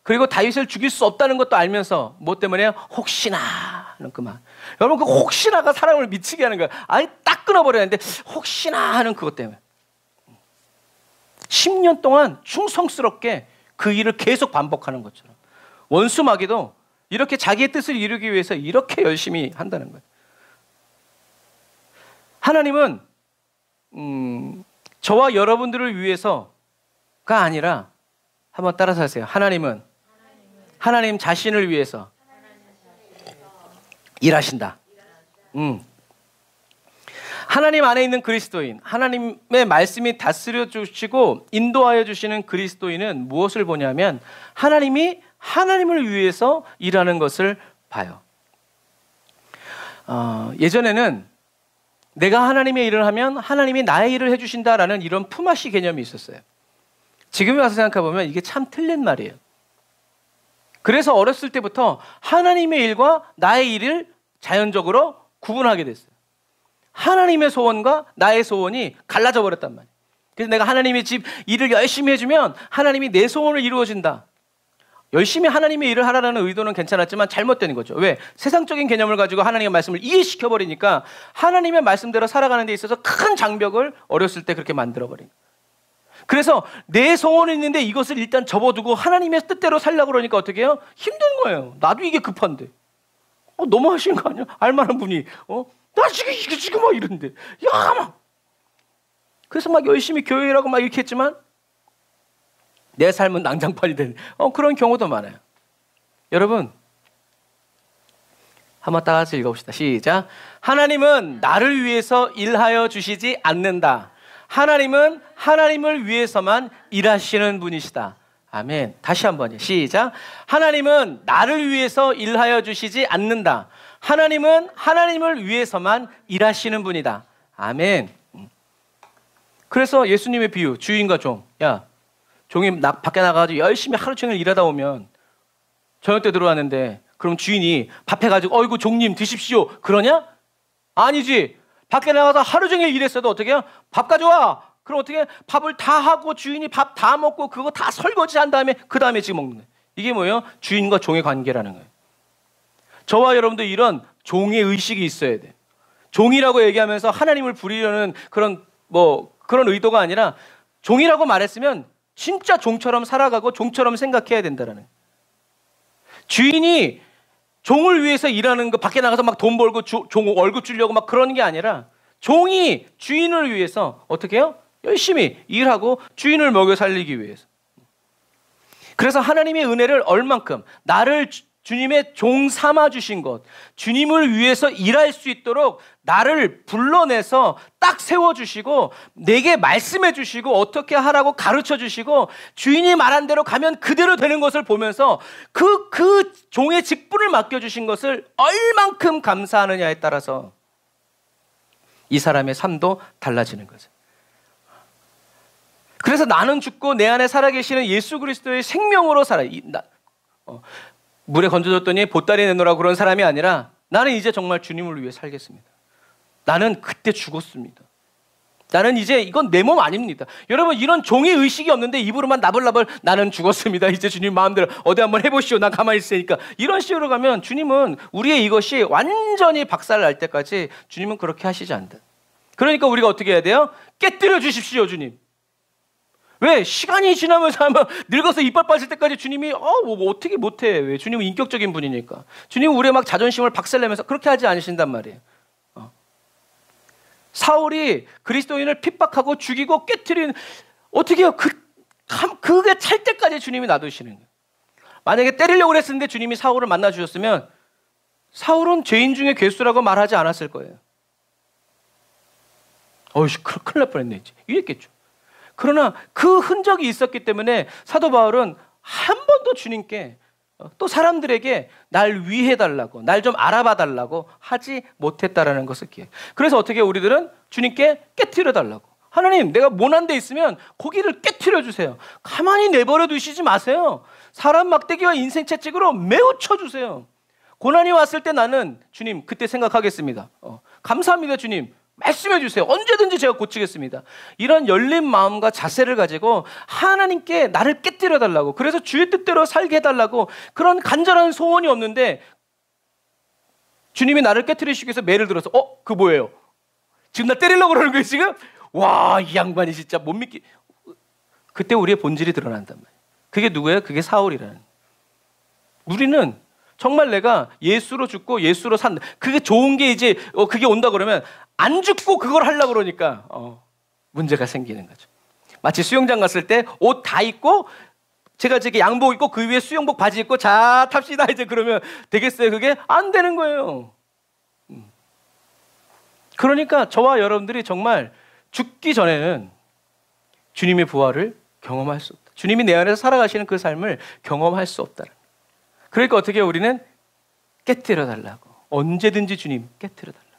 그리고 다윗을 죽일 수 없다는 것도 알면서 뭐 때문에요? 혹시나 하는 그 말. 여러분 그 혹시나가 사람을 미치게 하는 거예요. 아예 딱 끊어버렸는데 혹시나 하는 그것 때문에 10년 동안 충성스럽게 그 일을 계속 반복하는 것처럼 원수 마귀도 이렇게 자기의 뜻을 이루기 위해서 이렇게 열심히 한다는 거예요. 하나님은 저와 여러분들을 위해서가 아니라 한번 따라서 하세요. 하나님은 하나님 자신을 위해서 일하신다. 하나님 안에 있는 그리스도인, 하나님의 말씀이 다스려 주시고 인도하여 주시는 그리스도인은 무엇을 보냐면 하나님이 하나님을 위해서 일하는 것을 봐요. 예전에는 내가 하나님의 일을 하면 하나님이 나의 일을 해주신다라는 이런 품앗이 개념이 있었어요. 지금에 와서 생각해보면 이게 참 틀린 말이에요. 그래서 어렸을 때부터 하나님의 일과 나의 일을 자연적으로 구분하게 됐어요. 하나님의 소원과 나의 소원이 갈라져 버렸단 말이에요. 그래서 내가 하나님의 집 일을 열심히 해주면 하나님이 내 소원을 이루어진다. 열심히 하나님의 일을 하라는 의도는 괜찮았지만 잘못된 거죠. 왜? 세상적인 개념을 가지고 하나님의 말씀을 이해시켜버리니까 하나님의 말씀대로 살아가는 데 있어서 큰 장벽을 어렸을 때 그렇게 만들어버린 거예요. 그래서 내 소원이 있는데 이것을 일단 접어두고 하나님의 뜻대로 살려고 그러니까 어떻게 해요? 힘든 거예요. 나도 이게 급한데. 너무 하시는 거 아니야? 알만한 분이 나 지금 막 이런데 야 막 그래서 막 열심히 교회라고 막 이렇게 했지만 내 삶은 난장판이 된 그런 경우도 많아요. 여러분 한번 따라서 읽어봅시다. 시작. 하나님은 나를 위해서 일하여 주시지 않는다. 하나님은 하나님을 위해서만 일하시는 분이시다. 아멘. 다시 한번요. 시작. 하나님은 나를 위해서 일하여 주시지 않는다. 하나님은 하나님을 위해서만 일하시는 분이다. 아멘. 그래서 예수님의 비유, 주인과 종. 야, 종이 밖에 나가가지고 열심히 하루 종일 일하다 오면 저녁 때 들어왔는데 그럼 주인이 밥 해가지고 어이구 종님 드십시오. 그러냐? 아니지. 밖에 나가서 하루 종일 일했어도 어떻게 해요? 밥 가져와. 그럼 어떻게 밥을 다 하고 주인이 밥 다 먹고 그거 다 설거지한 다음에 그 다음에 지금 먹는 거예요. 이게 뭐예요? 주인과 종의 관계라는 거예요. 저와 여러분도 이런 종의 의식이 있어야 돼요. 종이라고 얘기하면서 하나님을 부리려는 그런 의도가 아니라 종이라고 말했으면 진짜 종처럼 살아가고 종처럼 생각해야 된다는 거예요. 주인이 종을 위해서 일하는 거 밖에 나가서 막 돈 벌고 종 월급 주려고 막 그러는 게 아니라 종이 주인을 위해서 어떻게 해요? 열심히 일하고 주인을 먹여 살리기 위해서. 그래서 하나님의 은혜를 얼만큼 나를 주님의 종 삼아 주신 것, 주님을 위해서 일할 수 있도록 나를 불러내서 딱 세워주시고 내게 말씀해 주시고 어떻게 하라고 가르쳐 주시고 주인이 말한 대로 가면 그대로 되는 것을 보면서 그 종의 직분을 맡겨주신 것을 얼만큼 감사하느냐에 따라서 이 사람의 삶도 달라지는 거죠. 그래서 나는 죽고 내 안에 살아계시는 예수 그리스도의 생명으로 살아. 물에 건져줬더니 보따리 내놓으라고 그런 사람이 아니라 나는 이제 정말 주님을 위해 살겠습니다. 나는 그때 죽었습니다. 나는 이제 이건 내 몸 아닙니다. 여러분, 이런 종의 의식이 없는데 입으로만 나불나불 나는 죽었습니다. 이제 주님 마음대로 어디 한번 해보시오. 난 가만히 있으니까. 이런 식으로 가면 주님은 우리의 이것이 완전히 박살날 때까지 주님은 그렇게 하시지 않는다. 그러니까 우리가 어떻게 해야 돼요? 깨뜨려 주십시오, 주님. 왜? 시간이 지나면서 아마 늙어서 이빨 빠질 때까지 주님이 뭐 어떻게 못해. 왜? 주님은 인격적인 분이니까. 주님은 우리의 막 자존심을 박살내면서 그렇게 하지 않으신단 말이에요. 사울이 그리스도인을 핍박하고 죽이고 깨트린, 어떻게 해요? 그게 찰 때까지 주님이 놔두시는 거예요. 만약에 때리려고 했었는데 주님이 사울을 만나 주셨으면 사울은 죄인 중에 괴수라고 말하지 않았을 거예요. 큰일 날 뻔했네. 이랬겠죠. 그러나 그 흔적이 있었기 때문에 사도 바울은 한 번도 주님께 또 사람들에게 날 위해달라고, 날 좀 알아봐 달라고 하지 못했다라는 것을 기억해요. 그래서 어떻게 우리들은 주님께 깨트려 달라고. 하나님, 내가 모난 데 있으면 고기를 깨트려 주세요. 가만히 내버려 두시지 마세요. 사람 막대기와 인생 채찍으로 매우 쳐주세요. 고난이 왔을 때 나는 주님 그때 생각하겠습니다. 감사합니다, 주님. 말씀해 주세요. 언제든지 제가 고치겠습니다. 이런 열린 마음과 자세를 가지고 하나님께 나를 깨뜨려 달라고, 그래서 주의 뜻대로 살게 해달라고, 그런 간절한 소원이 없는데 주님이 나를 깨뜨리시기 위해서 매를 들어서 그 뭐예요? 지금 나 때리려고 그러는 거예요 지금? 와, 이 양반이 진짜 못 믿기. 그때 우리의 본질이 드러난단 말이에요. 그게 누구예요? 그게 사울이라는. 우리는 정말 내가 예수로 죽고 예수로 산다. 그게 좋은 게 이제 그게 온다 그러면 안 죽고 그걸 하려고 그러니까 문제가 생기는 거죠. 마치 수영장 갔을 때 옷 다 입고 제가 저기 양복 입고 그 위에 수영복 바지 입고 자 탑시다 이제 그러면 되겠어요? 그게 안 되는 거예요. 그러니까 저와 여러분들이 정말 죽기 전에는 주님의 부활을 경험할 수 없다. 주님이 내 안에서 살아가시는 그 삶을 경험할 수 없다. 그러니까 어떻게 우리는 깨뜨려 달라고. 언제든지 주님 깨뜨려 달라고.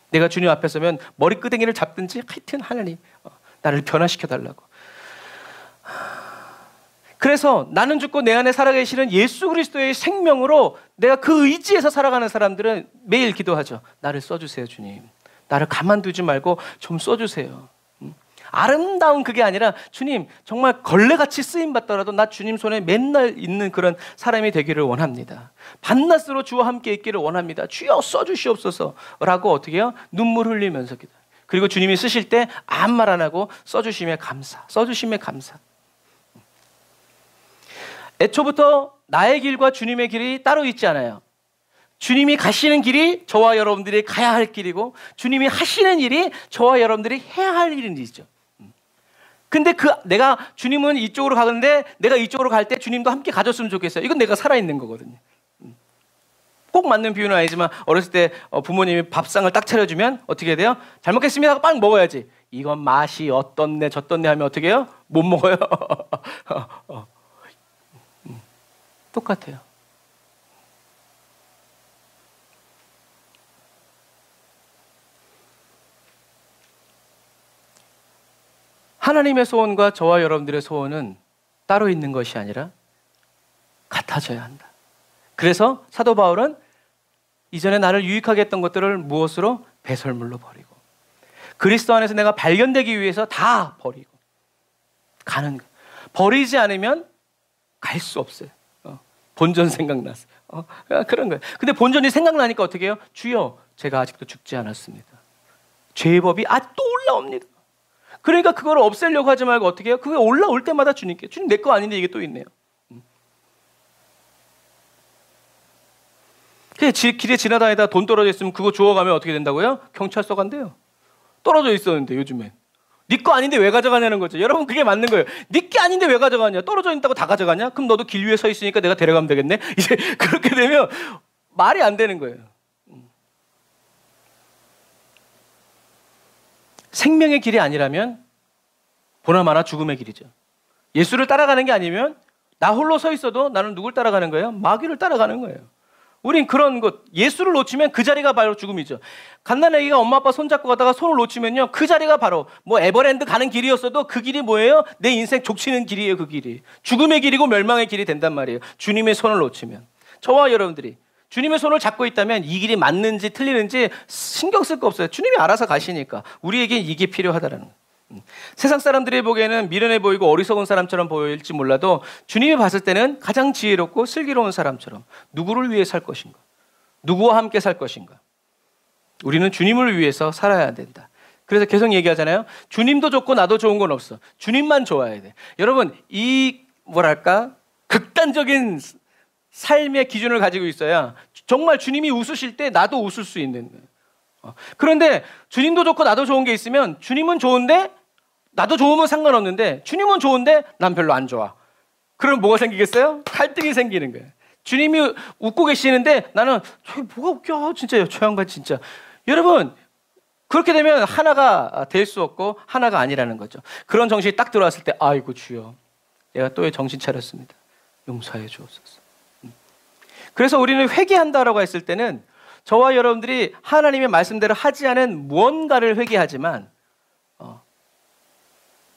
내가 주님 앞에 서면 머리끄댕이를 잡든지 하여튼 하나님 나를 변화시켜 달라고. 그래서 나는 죽고 내 안에 살아계시는 예수 그리스도의 생명으로 내가 그 의지에서 살아가는 사람들은 매일 기도하죠. 나를 써주세요, 주님. 나를 가만두지 말고 좀 써주세요. 아름다운 그게 아니라 주님 정말 걸레같이 쓰임받더라도 나 주님 손에 맨날 있는 그런 사람이 되기를 원합니다. 밤낮으로 주와 함께 있기를 원합니다. 주여 써주시옵소서 라고 어떻게 해요? 눈물 흘리면서 기도. 그리고 주님이 쓰실 때 아무 말 안 하고 써주심에 감사, 써주심에 감사. 애초부터 나의 길과 주님의 길이 따로 있지 않아요. 주님이 가시는 길이 저와 여러분들이 가야 할 길이고 주님이 하시는 일이 저와 여러분들이 해야 할 일이죠. 근데 내가 주님은 이쪽으로 가는데 내가 이쪽으로 갈 때 주님도 함께 가줬으면 좋겠어요. 이건 내가 살아있는 거거든요. 꼭 맞는 비유는 아니지만 어렸을 때 부모님이 밥상을 딱 차려주면 어떻게 해야 돼요? 잘 먹겠습니다 하고 빵 먹어야지. 이건 맛이 어떻네 저떻네 하면 어떻게 해요? 못 먹어요. 똑같아요. 하나님의 소원과 저와 여러분들의 소원은 따로 있는 것이 아니라 같아져야 한다. 그래서 사도 바울은 이전에 나를 유익하게 했던 것들을 무엇으로? 배설물로 버리고 그리스도 안에서 내가 발견되기 위해서 다 버리고 가는 거예요. 버리지 않으면 갈 수 없어요. 본전 생각나서 그런 거예요. 근데 본전이 생각나니까 어떻게 해요? 주여 제가 아직도 죽지 않았습니다. 죄의 법이 또 올라옵니다. 그러니까 그걸 없애려고 하지 말고 어떻게 해요? 그게 올라올 때마다 주님께 주님 내 거 아닌데 이게 또 있네요. 길에 지나다니다 돈 떨어져 있으면 그거 주워가면 어떻게 된다고요? 경찰서 간대요. 떨어져 있었는데 요즘엔. 네 거 아닌데 왜 가져가냐는 거죠. 여러분 그게 맞는 거예요. 네 게 아닌데 왜 가져가냐? 떨어져 있다고 다 가져가냐? 그럼 너도 길 위에 서 있으니까 내가 데려가면 되겠네? 이제 그렇게 되면 말이 안 되는 거예요. 생명의 길이 아니라면 보나마나 죽음의 길이죠. 예수를 따라가는 게 아니면 나 홀로 서 있어도 나는 누굴 따라가는 거예요? 마귀를 따라가는 거예요. 우린 그런 것, 예수를 놓치면 그 자리가 바로 죽음이죠. 갓난아기가 엄마 아빠 손잡고 가다가 손을 놓치면요 그 자리가 바로 뭐 에버랜드 가는 길이었어도 그 길이 뭐예요? 내 인생 족치는 길이에요. 그 길이 죽음의 길이고 멸망의 길이 된단 말이에요. 주님의 손을 놓치면. 저와 여러분들이 주님의 손을 잡고 있다면 이 길이 맞는지 틀리는지 신경 쓸 거 없어요. 주님이 알아서 가시니까. 우리에게 이게 필요하다라는 거예요. 세상 사람들이 보기에는 미련해 보이고 어리석은 사람처럼 보일지 몰라도 주님이 봤을 때는 가장 지혜롭고 슬기로운 사람처럼 누구를 위해 살 것인가? 누구와 함께 살 것인가? 우리는 주님을 위해서 살아야 된다. 그래서 계속 얘기하잖아요. 주님도 좋고 나도 좋은 건 없어. 주님만 좋아야 돼. 여러분, 이 뭐랄까? 극단적인 삶의 기준을 가지고 있어야 정말 주님이 웃으실 때 나도 웃을 수 있는 거예요. 그런데 주님도 좋고 나도 좋은 게 있으면 주님은 좋은데 나도 좋으면 상관없는데 주님은 좋은데 난 별로 안 좋아. 그럼 뭐가 생기겠어요? 갈등이 생기는 거예요. 주님이 웃고 계시는데 나는 저 뭐가 웃겨 진짜 저 양반 진짜. 여러분 그렇게 되면 하나가 될 수 없고 하나가 아니라는 거죠. 그런 정신이 딱 들어왔을 때 아이고 주여 내가 또 정신 차렸습니다. 용서해 주옵소서. 그래서 우리는 회개한다라고 했을 때는 저와 여러분들이 하나님의 말씀대로 하지 않은 무언가를 회개하지만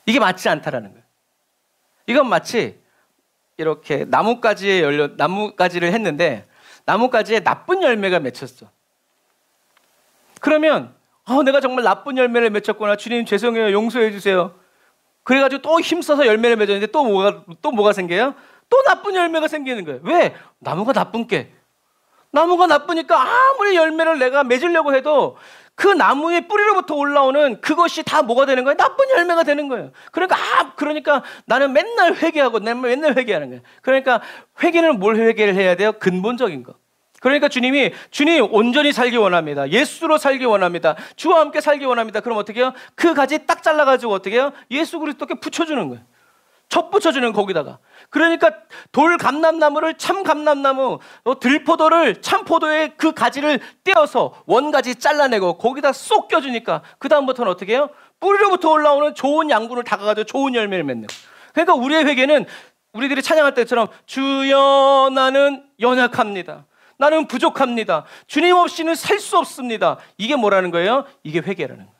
이게 맞지 않다라는 거예요. 이건 마치 이렇게 나뭇가지를 했는데 나뭇가지에 나쁜 열매가 맺혔어. 그러면 내가 정말 나쁜 열매를 맺혔구나. 주님 죄송해요. 용서해 주세요. 그래가지고 또 힘써서 열매를 맺었는데 또 뭐가 생겨요? 또 나쁜 열매가 생기는 거예요. 왜? 나무가 나쁘니까 아무리 열매를 내가 맺으려고 해도 그 나무의 뿌리로부터 올라오는 그것이 다 뭐가 되는 거예요? 나쁜 열매가 되는 거예요. 그러니까 나는 맨날 회개하고 맨날 회개하는 거예요. 그러니까 회개는 뭘 회개를 해야 돼요? 근본적인 거. 그러니까 주님 온전히 살기 원합니다. 예수로 살기 원합니다. 주와 함께 살기 원합니다. 그럼 어떻게 해요? 그 가지 딱 잘라가지고 어떻게 해요? 예수 그리스도께 붙여주는 거예요. 접 붙여주는 거기다가. 그러니까 돌 감람나무를 참 감람나무, 들포도를 참 포도의 그 가지를 떼어서 원가지 잘라내고 거기다 쏙 껴주니까 그 다음부터는 어떻게 해요? 뿌리로부터 올라오는 좋은 양분을 닦아가지고 좋은 열매를 맺는. 그러니까 우리의 회개는 우리들이 찬양할 때처럼 주여 나는 연약합니다. 나는 부족합니다. 주님 없이는 살 수 없습니다. 이게 뭐라는 거예요? 이게 회개라는 거예요.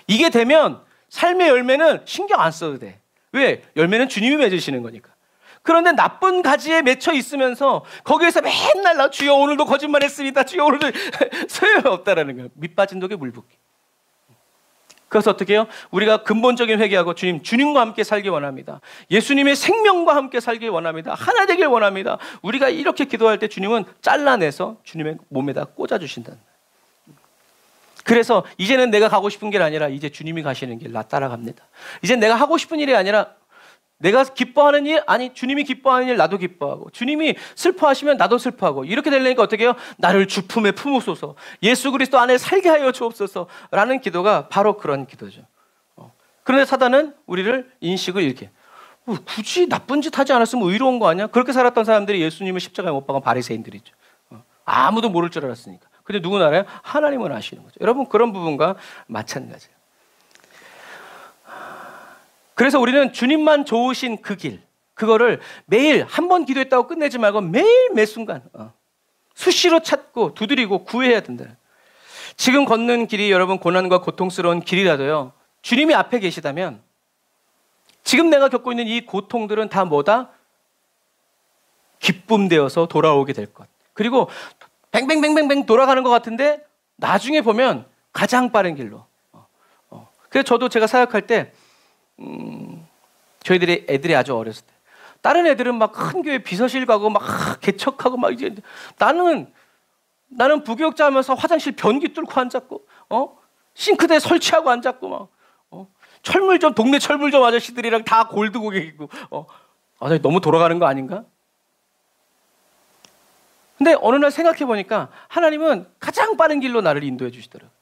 이게 되면 삶의 열매는 신경 안 써도 돼. 왜? 열매는 주님이 맺으시는 거니까. 그런데 나쁜 가지에 맺혀 있으면서 거기에서 맨날 나 주여 오늘도 거짓말했습니다. 주여 오늘도 소용없다라는 거예요. 밑 빠진 독에 물 붓기. 그래서 어떻게 해요? 우리가 근본적인 회개하고 주님과 함께 살기 원합니다. 예수님의 생명과 함께 살기 원합니다. 하나 되길 원합니다. 우리가 이렇게 기도할 때 주님은 잘라내서 주님의 몸에다 꽂아주신다는 거예요. 그래서 이제는 내가 가고 싶은 길 아니라 이제 주님이 가시는 길 나 따라갑니다. 이제 내가 하고 싶은 일이 아니라 내가 기뻐하는 일, 아니 주님이 기뻐하는 일 나도 기뻐하고 주님이 슬퍼하시면 나도 슬퍼하고 이렇게 되려니까 어떻게 해요? 나를 주품에 품으소서, 예수 그리스도 안에 살게 하여 주옵소서 라는 기도가 바로 그런 기도죠. 그런데 사단은 우리를 인식을 이렇게 굳이 나쁜 짓 하지 않았으면 의로운 거 아니야? 그렇게 살았던 사람들이 예수님을 십자가에 못 박은 바리새인들이죠. 아무도 모를 줄 알았으니까. 근데 누군 알아요? 하나님은 아시는 거죠. 여러분 그런 부분과 마찬가지예요. 그래서 우리는 주님만 좋으신 그 길, 그거를 매일 한 번 기도했다고 끝내지 말고 매일 매 순간 수시로 찾고 두드리고 구해야 된다. 지금 걷는 길이 여러분 고난과 고통스러운 길이라도요, 주님이 앞에 계시다면 지금 내가 겪고 있는 이 고통들은 다 뭐다? 기쁨 되어서 돌아오게 될 것. 그리고 뱅뱅뱅뱅뱅 돌아가는 것 같은데 나중에 보면 가장 빠른 길로. 그래서 저도 제가 사역할 때 저희들이 애들이 아주 어렸을 때 다른 애들은 막 큰 교회 비서실 가고 막 개척하고 막 이제 나는 부교육자 하면서 화장실 변기 뚫고 앉았고 싱크대 설치하고 앉았고 막 동네 철물점 아저씨들이랑 다 골드 고객이고 너무 돌아가는 거 아닌가? 근데 어느 날 생각해 보니까 하나님은 가장 빠른 길로 나를 인도해 주시더라고요.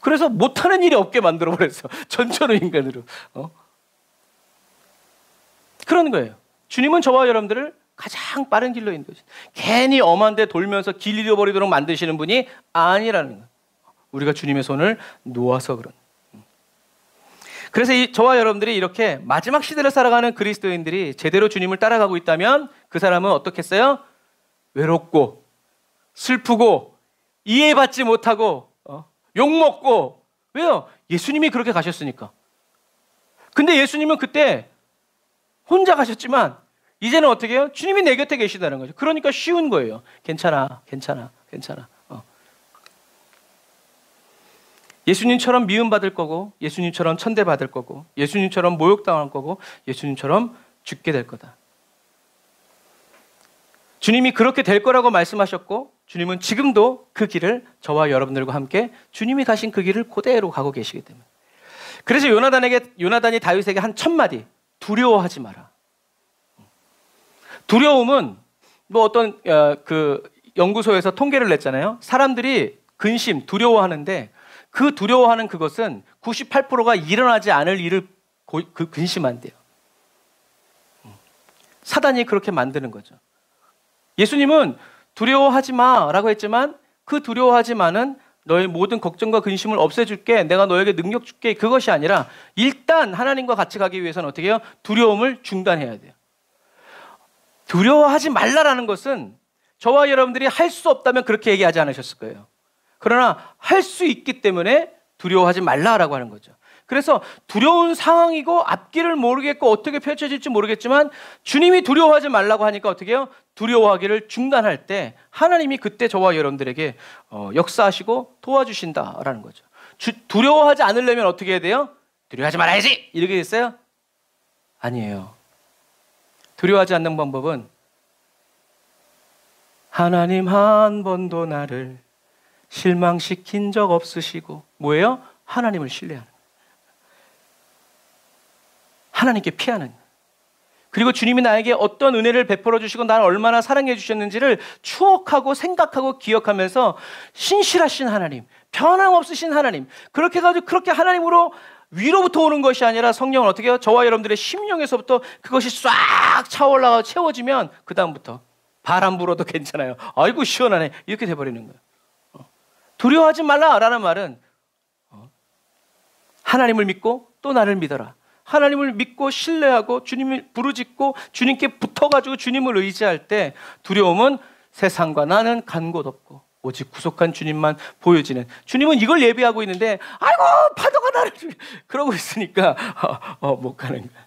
그래서 못하는 일이 없게 만들어버렸어. 전천후 인간으로. 그런 거예요. 주님은 저와 여러분들을 가장 빠른 길로 인도해 주세요. 괜히 엄한 데 돌면서 길 잃어버리도록 만드시는 분이 아니라는 거예요. 우리가 주님의 손을 놓아서 그런. 그래서 저와 여러분들이 이렇게 마지막 시대를 살아가는 그리스도인들이 제대로 주님을 따라가고 있다면 그 사람은 어떻겠어요? 외롭고 슬프고 이해받지 못하고 욕먹고. 왜요? 예수님이 그렇게 가셨으니까. 근데 예수님은 그때 혼자 가셨지만 이제는 어떻게 해요? 주님이 내 곁에 계시다는 거죠. 그러니까 쉬운 거예요. 괜찮아, 괜찮아, 괜찮아. 예수님처럼 미움받을 거고, 예수님처럼 천대받을 거고, 예수님처럼 모욕당할 거고, 예수님처럼 죽게 될 거다. 주님이 그렇게 될 거라고 말씀하셨고, 주님은 지금도 그 길을 저와 여러분들과 함께 주님이 가신 그 길을 그대로 가고 계시기 때문에. 그래서 요나단이 다윗에게 한 첫 마디, 두려워하지 마라. 두려움은 뭐 어떤 그 연구소에서 통계를 냈잖아요. 사람들이 근심, 두려워하는데 그 두려워하는 그것은 98%가 일어나지 않을 일을 근심한대요. 사단이 그렇게 만드는 거죠. 예수님은 두려워하지 마라고 했지만 그 두려워하지 마는 너의 모든 걱정과 근심을 없애줄게, 내가 너에게 능력 줄게, 그것이 아니라 일단 하나님과 같이 가기 위해서는 어떻게 해요? 두려움을 중단해야 돼요. 두려워하지 말라라는 것은 저와 여러분들이 할 수 없다면 그렇게 얘기하지 않으셨을 거예요. 그러나 할 수 있기 때문에 두려워하지 말라라고 하는 거죠. 그래서 두려운 상황이고 앞길을 모르겠고 어떻게 펼쳐질지 모르겠지만 주님이 두려워하지 말라고 하니까 어떻게 해요? 두려워하기를 중단할 때 하나님이 그때 저와 여러분들에게 역사하시고 도와주신다라는 거죠. 두려워하지 않으려면 어떻게 해야 돼요? 두려워하지 말아야지! 이렇게 됐어요? 아니에요. 두려워하지 않는 방법은 하나님 한 번도 나를 실망시킨 적 없으시고, 뭐예요? 하나님을 신뢰하는 거예요. 하나님께 피하는 거예요. 그리고 주님이 나에게 어떤 은혜를 베풀어 주시고 나를 얼마나 사랑해 주셨는지를 추억하고 생각하고 기억하면서 신실하신 하나님, 변함없으신 하나님, 그렇게 해가지고 그렇게 하나님으로 위로부터 오는 것이 아니라 성령은 어떻게 해요? 저와 여러분들의 심령에서부터 그것이 싹 차올라가 채워지면 그 다음부터 바람 불어도 괜찮아요. 아이고 시원하네. 이렇게 돼버리는 거예요. 두려워하지 말라라는 말은 하나님을 믿고 또 나를 믿어라. 하나님을 믿고 신뢰하고 주님을 부르짖고 주님께 붙어가지고 주님을 의지할 때 두려움은 세상과 나는 간 곳 없고 오직 구속한 주님만 보여지는, 주님은 이걸 예비하고 있는데 아이고 파도가 나를 그러고 있으니까 못 가는 거야.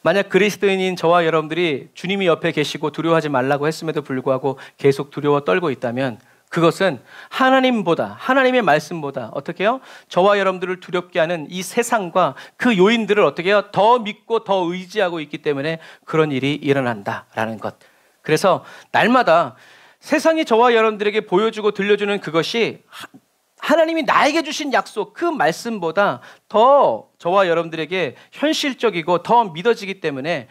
만약 그리스도인인 저와 여러분들이 주님이 옆에 계시고 두려워하지 말라고 했음에도 불구하고 계속 두려워 떨고 있다면 그것은 하나님보다, 하나님의 말씀보다 어떻게 해요? 저와 여러분들을 두렵게 하는 이 세상과 그 요인들을 어떻게 해요? 더 믿고 더 의지하고 있기 때문에 그런 일이 일어난다라는 것. 그래서 날마다 세상이 저와 여러분들에게 보여주고 들려주는 그것이 하나님이 나에게 주신 약속, 그 말씀보다 더 저와 여러분들에게 현실적이고 더 믿어지기 때문에,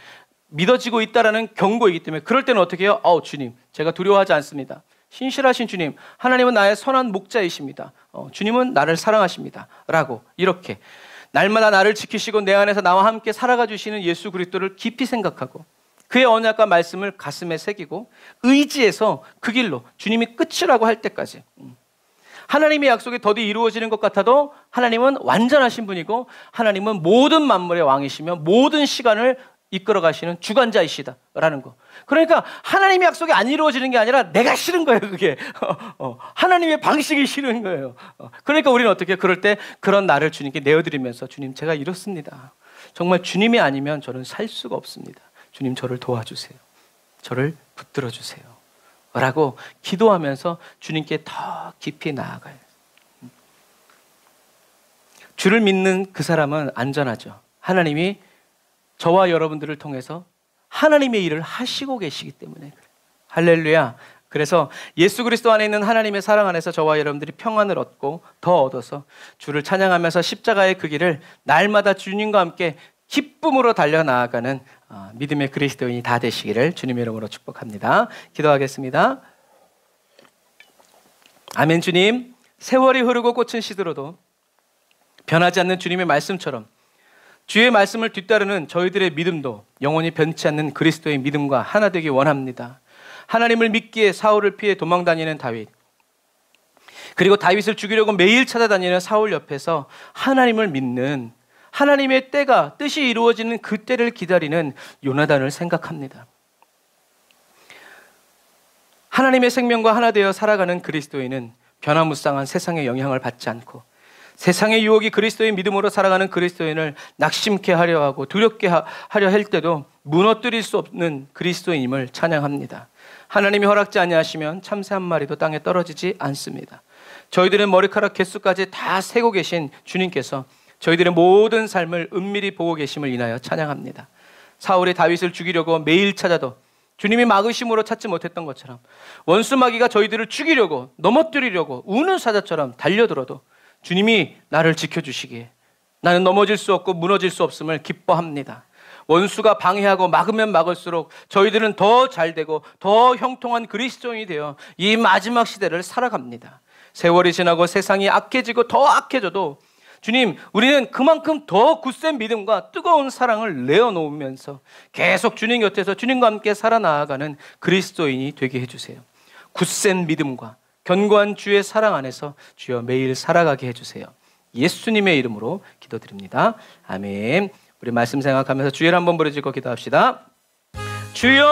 믿어지고 있다라는 경고이기 때문에 그럴 때는 어떻게 해요? 주님, 제가 두려워하지 않습니다. 신실하신 주님, 하나님은 나의 선한 목자이십니다. 주님은 나를 사랑하십니다. 라고 이렇게 날마다 나를 지키시고 내 안에서 나와 함께 살아가 주시는 예수 그리스도를 깊이 생각하고 그의 언약과 말씀을 가슴에 새기고 의지해서 그 길로 주님이 끝이라고 할 때까지, 하나님의 약속이 더디 이루어지는 것 같아도 하나님은 완전하신 분이고 하나님은 모든 만물의 왕이시며 모든 시간을 이끌어 가시는 주관자이시다라는 거. 그러니까 하나님의 약속이 안 이루어지는 게 아니라 내가 싫은 거예요, 그게. 하나님의 방식이 싫은 거예요. 그러니까 우리는 어떻게 그럴 때 그런 나를 주님께 내어드리면서 주님, 제가 이렇습니다. 정말 주님이 아니면 저는 살 수가 없습니다. 주님, 저를 도와주세요. 저를 붙들어 주세요. 라고 기도하면서 주님께 더 깊이 나아가요. 주를 믿는 그 사람은 안전하죠. 하나님이 저와 여러분들을 통해서 하나님의 일을 하시고 계시기 때문에. 할렐루야. 그래서 예수 그리스도 안에 있는 하나님의 사랑 안에서 저와 여러분들이 평안을 얻고 더 얻어서 주를 찬양하면서 십자가의 그 길을 날마다 주님과 함께 기쁨으로 달려나아가는 믿음의 그리스도인이 다 되시기를 주님의 이름으로 축복합니다. 기도하겠습니다. 아멘. 주님, 세월이 흐르고 꽃은 시들어도 변하지 않는 주님의 말씀처럼 주의 말씀을 뒤따르는 저희들의 믿음도 영원히 변치 않는 그리스도의 믿음과 하나 되기 원합니다. 하나님을 믿기에 사울을 피해 도망다니는 다윗, 그리고 다윗을 죽이려고 매일 찾아다니는 사울 옆에서 하나님을 믿는, 하나님의 때가 뜻이 이루어지는 그 때를 기다리는 요나단을 생각합니다. 하나님의 생명과 하나 되어 살아가는 그리스도인은 변화무쌍한 세상의 영향을 받지 않고 세상의 유혹이 그리스도의 믿음으로 살아가는 그리스도인을 낙심케 하려 하고 두렵게 하려 할 때도 무너뜨릴 수 없는 그리스도인임을 찬양합니다. 하나님이 허락지 아니하시면 참새 한 마리도 땅에 떨어지지 않습니다. 저희들의 머리카락 개수까지 다 세고 계신 주님께서 저희들의 모든 삶을 은밀히 보고 계심을 인하여 찬양합니다. 사울이 다윗을 죽이려고 매일 찾아도 주님이 막으심으로 찾지 못했던 것처럼 원수 마귀가 저희들을 죽이려고 넘어뜨리려고 우는 사자처럼 달려들어도 주님이 나를 지켜주시기에 나는 넘어질 수 없고 무너질 수 없음을 기뻐합니다. 원수가 방해하고 막으면 막을수록 저희들은 더 잘되고 더 형통한 그리스도인이 되어 이 마지막 시대를 살아갑니다. 세월이 지나고 세상이 악해지고 더 악해져도 주님, 우리는 그만큼 더 굳센 믿음과 뜨거운 사랑을 내어놓으면서 계속 주님 곁에서 주님과 함께 살아나아가는 그리스도인이 되게 해주세요. 굳센 믿음과 견고한 주의 사랑 안에서 주여 매일 살아가게 해주세요. 예수님의 이름으로 기도드립니다. 아멘. 우리 말씀 생각하면서 주의를 한번 부르짖고 기도합시다. 주여,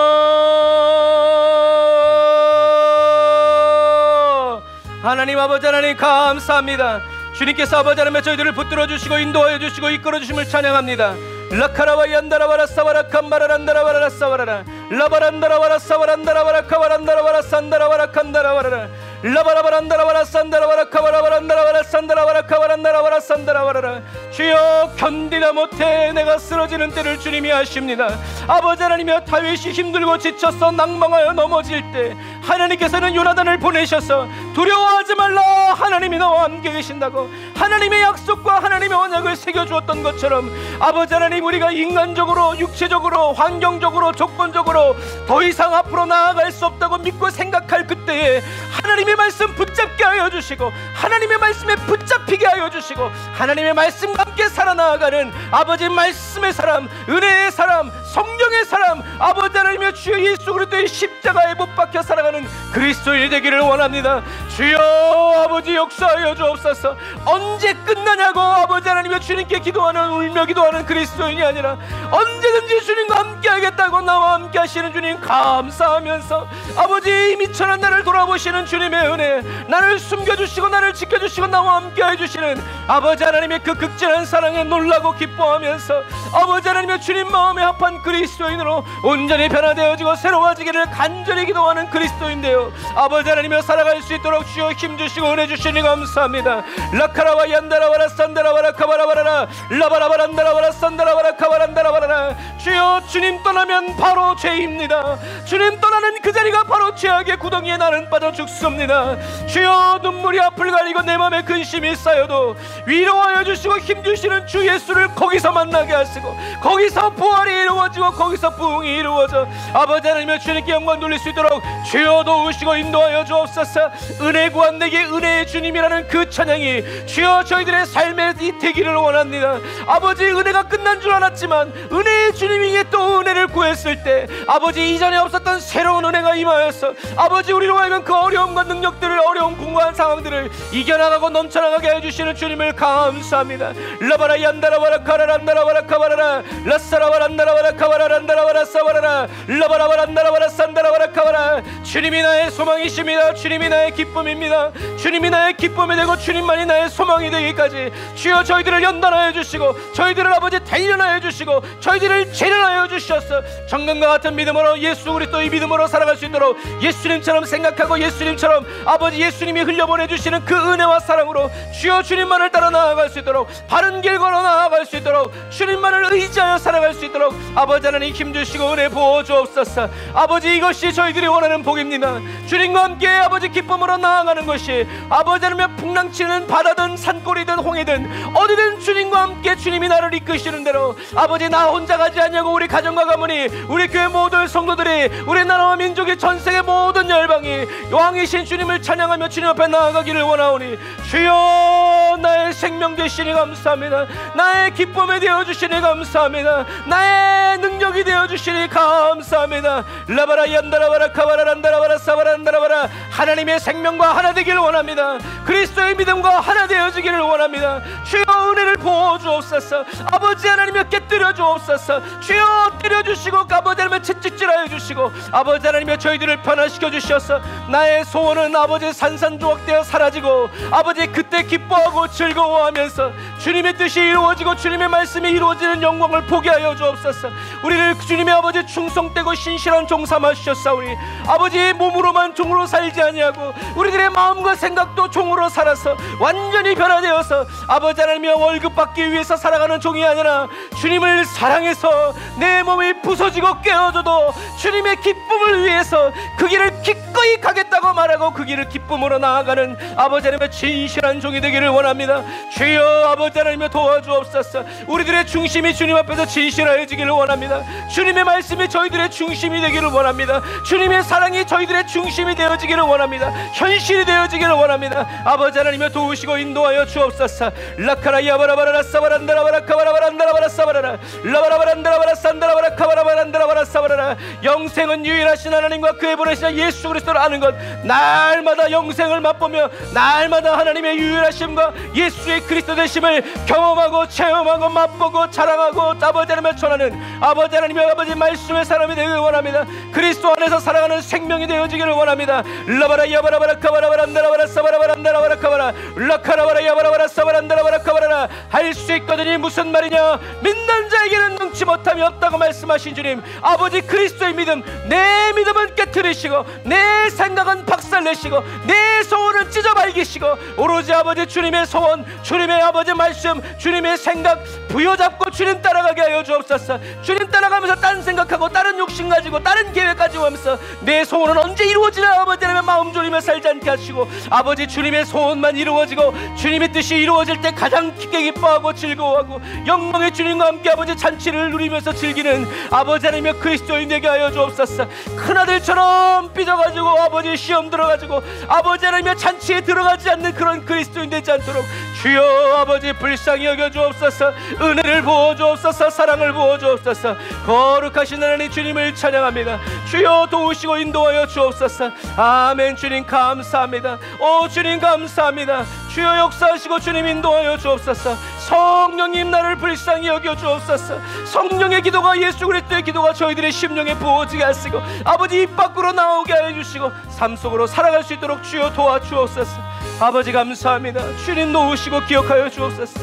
하나님 아버지 하나님 감사합니다. 주님께서 아버지 하나님 저희들을 붙들어 주시고 인도하여 주시고 이끌어 주심을 찬양합니다. 라카라와 얀다라바라 사바라 캄바라란다라바라 사바라라 라바란다라바라 사바란다라바라 카바란다라바라 산다라바라 칸다라바라 라바라바란다라바라 산다라바라 카바라바란다라바라 산다라바라 카바란다라바라 산다라바라. 주여, 견디다 못해 내가 쓰러지는 때를 주님이 아십니다. 아버지 하나님이여, 다윗이 힘들고 지쳐서 낭망하여 넘어질 때 하나님께서는 요나단을 보내셔서 두려워하지 말라, 하나님이 너와 함께 계신다고 하나님의 약속과 하나님의 언약을 새겨주었던 것처럼 아버지 하나님, 우리가 인간적으로 육체적으로 환경적으로 조건적으로 더 이상 앞으로 나아갈 수 없다고 믿고 생각할 그때에 하나님의 말씀 붙잡게 하여 주시고 하나님의 말씀에 붙잡히게 하여 주시고 하나님의 말씀과 함께 살아나가는 아버지 말씀의 사람, 은혜의 사람, 성령의 사람, 아버지 하나님의 주여 예수 그리스도의 십자가에 못 박혀 살아가는 그리스도인이 되기를 원합니다. 주여 아버지 역사하여 주옵소서. 언제 끝나냐고 아버지 하나님의 주님께 기도하는, 울며 기도하는 그리스도인이 아니라 언제든지 주님과 함께 하겠다고 나와 함께 하시는 주님 감사하면서 아버지 미천한 나를 돌아보시는 주님의 은혜, 나를 숨겨주시고 나를 지켜주시고 나와 함께 해주시는 아버지 하나님의 그 극진한 사랑에 놀라고 기뻐하면서 아버지 하나님의 주님 마음에 합한 그리스도인으로 온전히 변화되어지고 새로워지기를 간절히 기도하는 그리스도인데요, 아버지 하나님의 살아갈 수 있도록 주여 힘주시고 은혜 주시니 감사합니다. 라카라와 얀다라와라 산다라와라 카바라바라라 라바라바란다라와라 산다라와라 카바란다라바라라. 주여, 주님 떠나면 바로 죄입니다. 주님 떠나는 그 자리가 바로 죄악의 구덩이에 나는 빠져 죽습니다. 주여, 눈물이 앞을 가리고 내 맘에 근심이 쌓여도 위로하여 주시고 힘주시는 주 예수를 거기서 만나게 하시고 거기서 부활이 이루어지고 거기서 부흥이 이루어져 아버지 하나님의 주님께 영광 돌릴 수 있도록 주여 도우시고 인도하여 주옵소서. 은혜 구한 내게 은혜의 주님이라는 그 찬양이 주여 저희들의 삶에 되기를 원합니다. 아버지, 은혜가 끝난 줄 알았지만 은혜의 주님에게 또 은혜를 구했을 때 아버지 이전에 없었던 새로운 은혜가 임하여서 아버지 우리로 하여금 그 어려움과 능력들을, 어려운 공고한 상황들을 이겨나가고 넘쳐나가게 해주시는 주님을 감사합니다. 라바라 얀다라바라 카라란다라바라 카바라라 라사라바란다라바라 카바라란다라바라 사바라라 라바라바란다라바라 산다라바라 카바라. 주님이 나의 소망이십니다. 주님이 나의 기쁨입니다. 주님이 나의 기쁨이 되고 주님만이 나의 소망이 되기까지 주여 저희들을 연단하여 주시고 저희들을 아버지 단련하여 주시고 저희들을 재련하여 주셔서 정금과 같은 믿음으로 예수 그리스도의 믿음으로 살아갈 수 있도록 예수님처럼 생각하고 예수님처럼 아버지 예수님이 흘려보내주시는 그 은혜와 사랑으로 주여 주님만을 따라 나아갈 수 있도록 바른 길 걸어 나아갈 수 있도록 주님만을 의지하여 살아갈 수 있도록 아버지 하나님 힘주시고 은혜 부어 주옵소서. 아버지, 이것이 저희들이 원하는 복입니다. 주님과 함께 아버지 기쁨으로 나아가는 것이 아버지 하나님 풍랑치는 바다든 산골이든 홍해든 어디든 주님과 함께 주님이 나를 이끄시는 대로 아버지 나 혼자 가지 않냐고 우리 가정과 가문이 우리 교회 모든 성도들이 우리 나라와 민족이 전세계 모든 열방이 왕이신 주님을 찬양하며 주님 앞에 나아가기를 원하오니 주여 나의 생명 되시니 감사합니다. 나의 기쁨이 되어주시니 감사합니다. 나의 능력이 되어주시니 감사합니다. 라바라 얀다라바라 카바라란다라바라 사바란다라바라. 하나님의 생명과 하나 되기를 원합니다. 그리스도의 믿음과 하나 되어지기를 원합니다. 주여 은혜를 부어주옵소서. 아버지 하나님의 깨뜨려 주옵소서. 주여 때려주시고 아버지 하나님의 채찍질하여 주시고 아버지 하나님의 저희들을 변화시켜 주셔서 나의 소원은 아버지 산산조각되어 사라지고 아버지 그때 기뻐하고 즐거워 두려워하면서 주님의 뜻이 이루어지고 주님의 말씀이 이루어지는 영광을 보게 하여 주옵소서. 우리를 주님의 아버지 충성되고 신실한 종 삼아 주셨사오니 아버지의 몸으로만 종으로 살지 아니하고 우리들의 마음과 생각도 종으로 살아서 완전히 변화되어서 아버지 하나님의 월급 받기 위해서 살아가는 종이 아니라 주님을 사랑해서 내 몸이 부서지고 깨어져도 주님의 기쁨을 위해서 그 길을 기꺼이 가겠다고 말하고 그 길을 기쁨으로 나아가는 아버지 하나님의 진실한 종이 되기를 원합니다. 주여 아버지 하나님의 도와주옵소서. 우리들의 중심이 주님 앞에서 진실하여지기를 원합니다. 주님의 말씀이 저희들의 중심이 되기를 원합니다. 주님의 사랑이 저희들의 중심이 되어지기를 원합니다. 현실이 되어지기를 원합니다. 아버지 하나님의 도우시고 인도하여 주옵소서. 라카라 야바라바라 사바란다라바라 카바라바란다라바라 사바라라 라바라바란다라바라 산다라바라 카바라바란다라바라 사바라라. 영생은 유일하신 하나님과 그의 보내신 예수 그리스도를 아는 것, 날마다 영생을 맛보며 날마다 하나님의 유일하심과 예수의 그리스도 되심을 경험하고 체험하고 맛보고 자랑하고 아버지 하나님을 전하는 아버지 하나님의 아버지 말씀의 사람이 되기를 원합니다. 그리스도 안에서 살아가는 생명이 되어지기를 원합니다. 라바라 야바라바라 카바라바란다라바라 사바라바란다라바라 카바라 라카라바라 야바라바라 사바란다라바라 카바라라. 할 수 있거든이 무슨 말이냐? 믿는 자에게는 능치 못함이 없다고 말씀하신 주님, 아버지 그리스도의 믿음, 내 믿음은 깨트리시고 내 생각은 박살내시고 내 소원은 찢어발기시고 오로지 아버지 주님의 소원, 주님의 아버지 말씀, 주님의 생각 부여잡고 주님 따라가게 하여 주옵소서. 주님 따라가면서 다른 생각하고 다른 욕심 가지고 다른 계획 가지고 하면서 내 소원은 언제 이루어지나 아버지 하나님의 마음 졸이며 살지 않게 하시고 아버지 주님의 소원만 이루어지고 주님의 뜻이 이루어질 때 가장 기뻐하고 즐거워하고 영광의 주님과 함께 아버지 잔치를 누리면서 즐기는 아버지 하나님의 그리스도인 되게 하여 주옵소서. 큰아들처럼 삐져가지고 아버지 시험 들어가지고 아버지 하나님의 잔치에 들어가지 않는 그런 그리스도인 되지 않도록 주여 아버지 불쌍히 여겨 주옵소서. 은혜를 부어 주옵소서. 사랑을 부어 주옵소서. 거룩하신 하나님 주님을 찬양합니다. 주여 도우시고 인도하여 주옵소서. 아멘. 주님 감사합니다. 오 주님 감사합니다. 주여 역사하시고 주님 인도하여 주옵소서. 성령님 나를 불쌍히 여겨 주옵소서. 성령의 기도가 예수 그리스도의 기도가 저희들의 심령에 부어지게 하시고 아버지 입 밖으로 나오게 하여 주시고 삶 속으로 살아갈 수 있도록 주여 도와주옵소서. 아버지 감사합니다. 주님 도우시고 기억하여 주옵소서.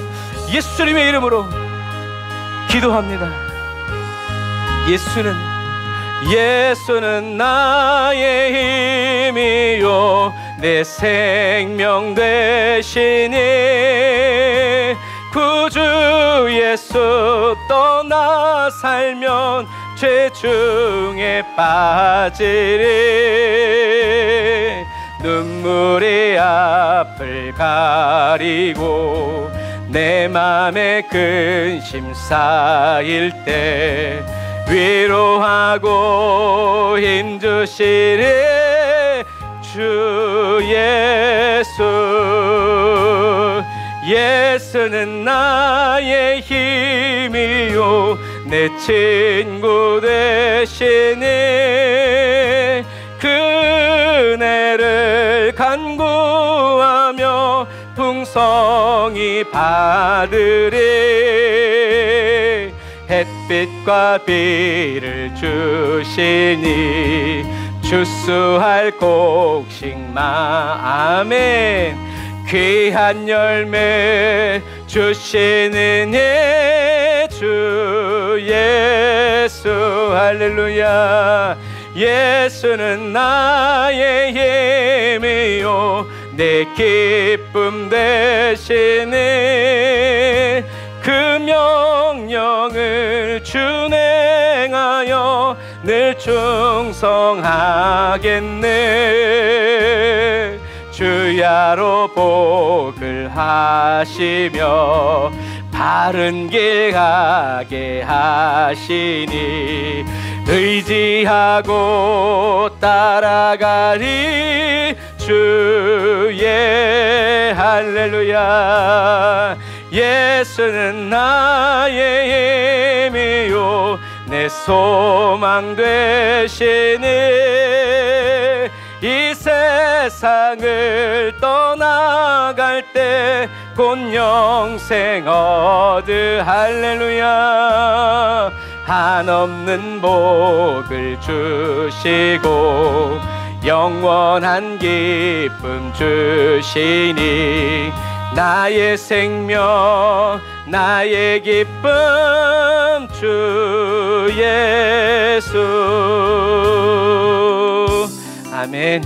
예수님의 이름으로 기도합니다. 예수는 나의 힘이요 내 생명 되시니 구주 예수 떠나 살면 죄 중에 빠지리. 눈물이 앞을 가리고 내 맘에 근심 쌓일 때 위로하고 힘주시리 주 예수. 예수는 나의 힘이요 내 친구 되시니 그네를 간구하며 풍성히 받으리. 햇빛과 비를 주시니 주수할 곡식만 아멘. 귀한 열매 주시는 주 예수 할렐루야. 예수는 나의 힘이요 내 기쁨 되시니 그 명령을 준행하여 늘 충성하겠네. 주야로 복을 하시며 바른 길 가게 하시니 의지하고 따라가리 주의 할렐루야. 예수는 나의 힘이요 내 소망 되시니 이 세상을 떠나갈 때 곧 영생 얻으 할렐루야. 한없는 복을 주시고 영원한 기쁨 주시니 나의 생명 나의 기쁨 주 예수. 아멘.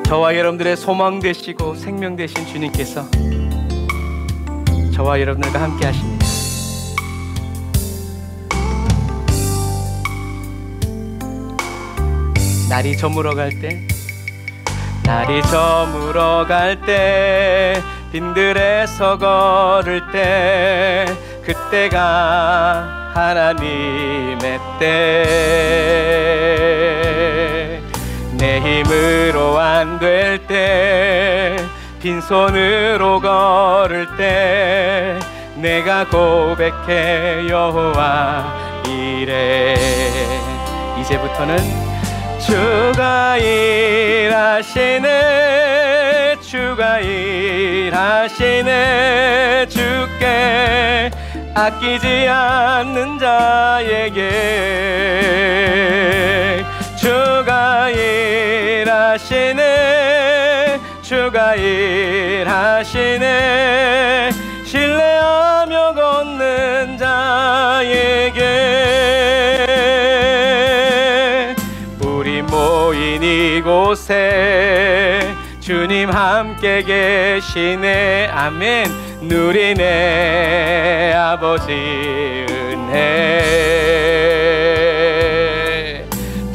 저와 여러분들의 소망 되시고 생명 되신 주님께서 저와 여러분들과 함께 하십니다. 날이 저물어 갈 때, 날이 저물어 갈 때, 빈들에서 걸을 때, 그때가 하나님의 때. 내 힘으로 안 될 때, 빈손으로 걸을 때, 내가 고백해 여호와 이래. 이제부터는 주가 일하시네, 주가 일하시네. 주께 아끼지 않는 자에게 주가 일하시네, 주가 일하시네. 신뢰하며 걷는 자에게. 우리 모인 이곳에 주님 함께 계시네. 아멘. 누리네 아버지 은혜.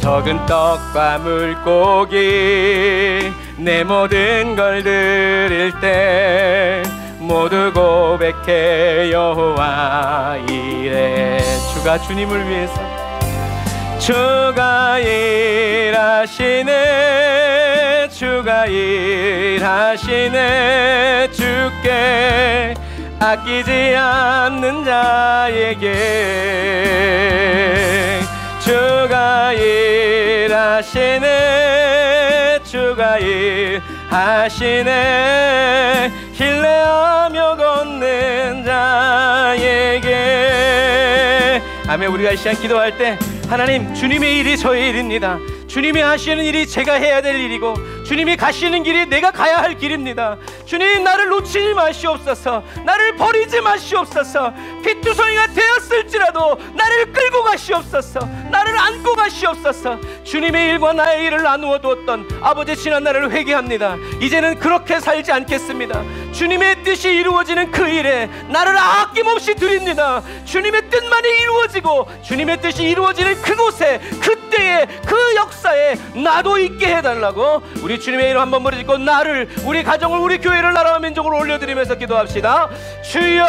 적은 떡과 물고기 내 모든 걸 드릴 때 모두 고백해 여호와 이래. 주가 주님을 위해서 주가 일하시네, 주가 일하시네. 주께 아끼지 않는 자에게 주가 일하시네, 주가 일하시네. 신뢰하며 걷는 자에게. 아멘. 우리가 이 시간 기도할 때 하나님, 주님의 일이 저의 일입니다. 주님이 하시는 일이 제가 해야 될 일이고, 주님이 가시는 길이 내가 가야 할 길입니다. 주님, 나를 놓치지 마시옵소서. 나를 버리지 마시옵소서. 피투성이가 되었을지라도 나를 끌고 가시옵소서. 나를 안고 가시옵소서. 주님의 일과 나의 일을 나누어 두었던 아버지 지난 날을 회개합니다. 이제는 그렇게 살지 않겠습니다. 주님의 뜻이 이루어지는 그 일에 나를 아낌없이 드립니다. 주님의 뜻만이 이루어지고 주님의 뜻이 이루어지는 그곳에, 그때에, 그 역사에 나도 있게 해달라고 우리 주님의 이름 한번 부르짖고 나를, 우리 가정을, 우리 교회를, 나라와 민족을 올려드리면서 기도합시다. 주여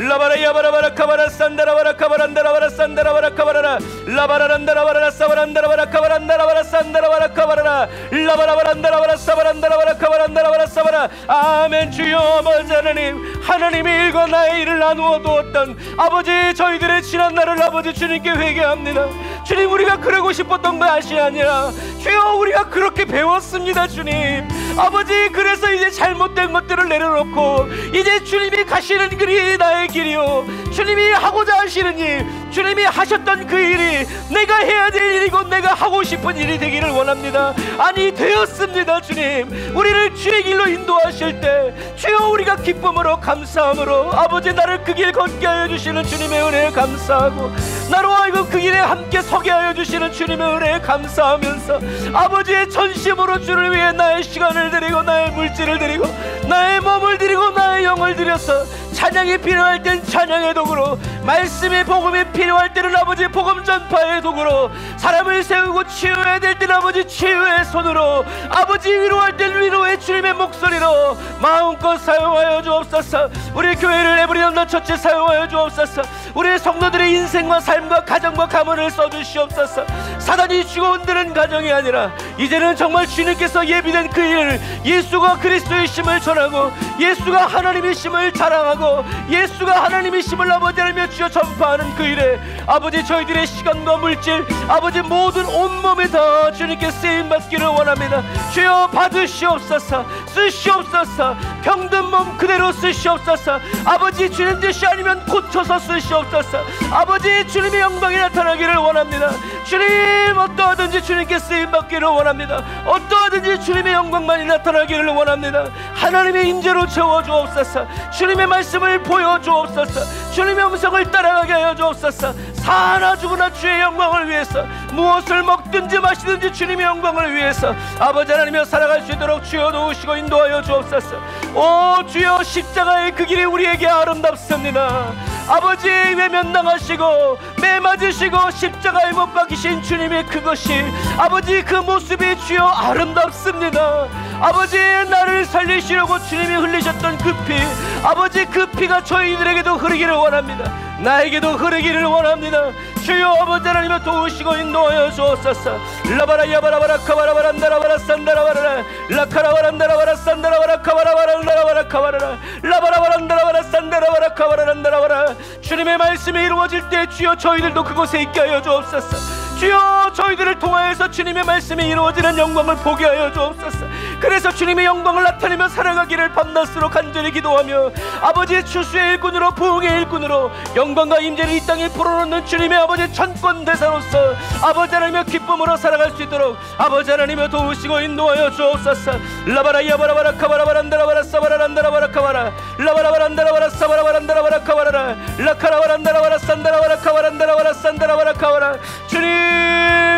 라바라 야바라바라 카바라 산다라바라 카바란다라바라 산다라바라 카바라라 라바라란다라바라 사바란다라바라 카바란다라바라 산다라바라 카바라라 라바라바란다라바라 사바란다라바라 카바란다라바라 사바라. 아멘. 주여 아버지 하나님, 하나님의 일과 나의 일을 나누어 두었던 아버지 저희들의 지난 날을 아버지 주님께 회개합니다. 주님, 우리가 그러고 싶었던 것이 아니라 주여 우리가 그렇게 배웠습니다. 주님 아버지, 그래서 이제 잘못된 것들을 내려놓고 이제 주님이 가시는 길이 나의 길이요, 주님이 하고자 하시는 일, 주님이 하셨던 그 일이 내가 해야 될 일이고 내가 하고 싶은 일이 되기를 원합니다. 아니, 되었습니다. 주님, 우리를 주의 길로 인도하실 때 주여 우리가 기쁨으로 감사함으로 아버지 나를 그 길 걷게 하여 주시는 주님의 은혜에 감사하고, 나로 하여금 그 길에 함께 서게 하여 주시는 주님의 은혜에 감사하면서 아버지의 전심으로 주를 위해 나의 시간을 드리고 나의 물질을 드리고 나의 몸을 드리고 나의 영을 드려서 찬양이 필요할 땐 찬양의 도구로, 말씀의 복음이 필요할 때는 아버지 복음 전파의 도구로, 사람을 세우고 치유해야 될 때는 아버지 치유의 손으로, 아버지 위로할 땐 위로의 주님의 목소리로 마음껏 사용하여 주옵소서. 우리 교회를 에브리 언더 처치 사용하여 주옵소서. 우리 성도들의 인생과 삶과 가정과 가문을 써주시옵소서. 사단이 쥐고 흔드는 가정이 아니라 이제는 정말 주님께서 예비된 그 일, 예수가 그리스도의 심을 전하고 예수가 하나님의 심을 자랑하고 예수가 하나님의 심을 아버지 알며 주여 전파하는 그 일에 아버지 저희들의 시간과 물질, 아버지 모든 온몸이 다 주님께 쓰임받기를 원합니다. 주여 받으시옵소서. 쓰시옵소서. 병든 몸 그대로 쓰시옵소서. 아버지 주님 뜻이 아니면 고쳐서 쓰시옵소서. 아버지 주님의 영광이 나타나기를 원합니다. 주님 어떠하든지 주님께 쓰임받기를 원합니다. 어떠하든지 주님의 영광만이 나타나기를 원합니다. 하나님의 임재로 채워주옵소서. 주님의 말씀을 보여주옵소서. 주님의 음성을 따라가게 하여 주옵소서. 사나 죽으나 주의 영광을 위해서, 무엇을 먹든지 마시든지 주님의 영광을 위해서 아버지 하나님여 살아갈 수 있도록 주여 도우시고 인도하여 주옵소서. 오 주여, 십자가의 그 길이 우리에게 아름답습니다. 아버지 외면당하시고 매 맞으시고 십자가에 못 박히신 주님의 그것이, 아버지 그 모습이 주여 아름답습니다. 아버지 나를 살리시려고 주님이 흘리셨던 그 피, 아버지 그 피가 저희들에게도 흐르기를 원합니다. 나에게도 흐르기를 원합니다. 주여 아버지 하나님을 도우시고 인도하여 주옵소서. 라바라 야바라바라 카바라바라 나라바라 산다라바라 라카라바란다라바라 산다라바라 카바라바라 나라바라 카바라라 라바라바라 나라바라 산다라바라 카바라라 나라바라. 주님의 말씀이 이루어질 때 주여 저희들도 그곳에 있게 하여 주옵소서. 주여 저희들을 통하여서 주님의 말씀이 이루어지는 영광을 보게 하여 주옵소서. 그래서 주님의 영광을 나타내며 살아가기를 밤낮으로 간절히 기도하며 아버지의 추수의 일꾼으로 부흥의 일꾼으로 영광과 임재를 이 땅에 불어넣는 주님의 아버지 천권 대사로서 아버지 하나님의 기쁨으로 살아갈 수 있도록 아버지 하나님의 도우시고 인도하여 주옵소서. 라바라 야바라바라 카바라바란다라바라 사바라란다라바라 카바라 라바라바란다라바라 사바라바란다라바라 카바라라 라카라바란다라바라 산다라바라 카바란다라바라 산다라바라 카바라. 주님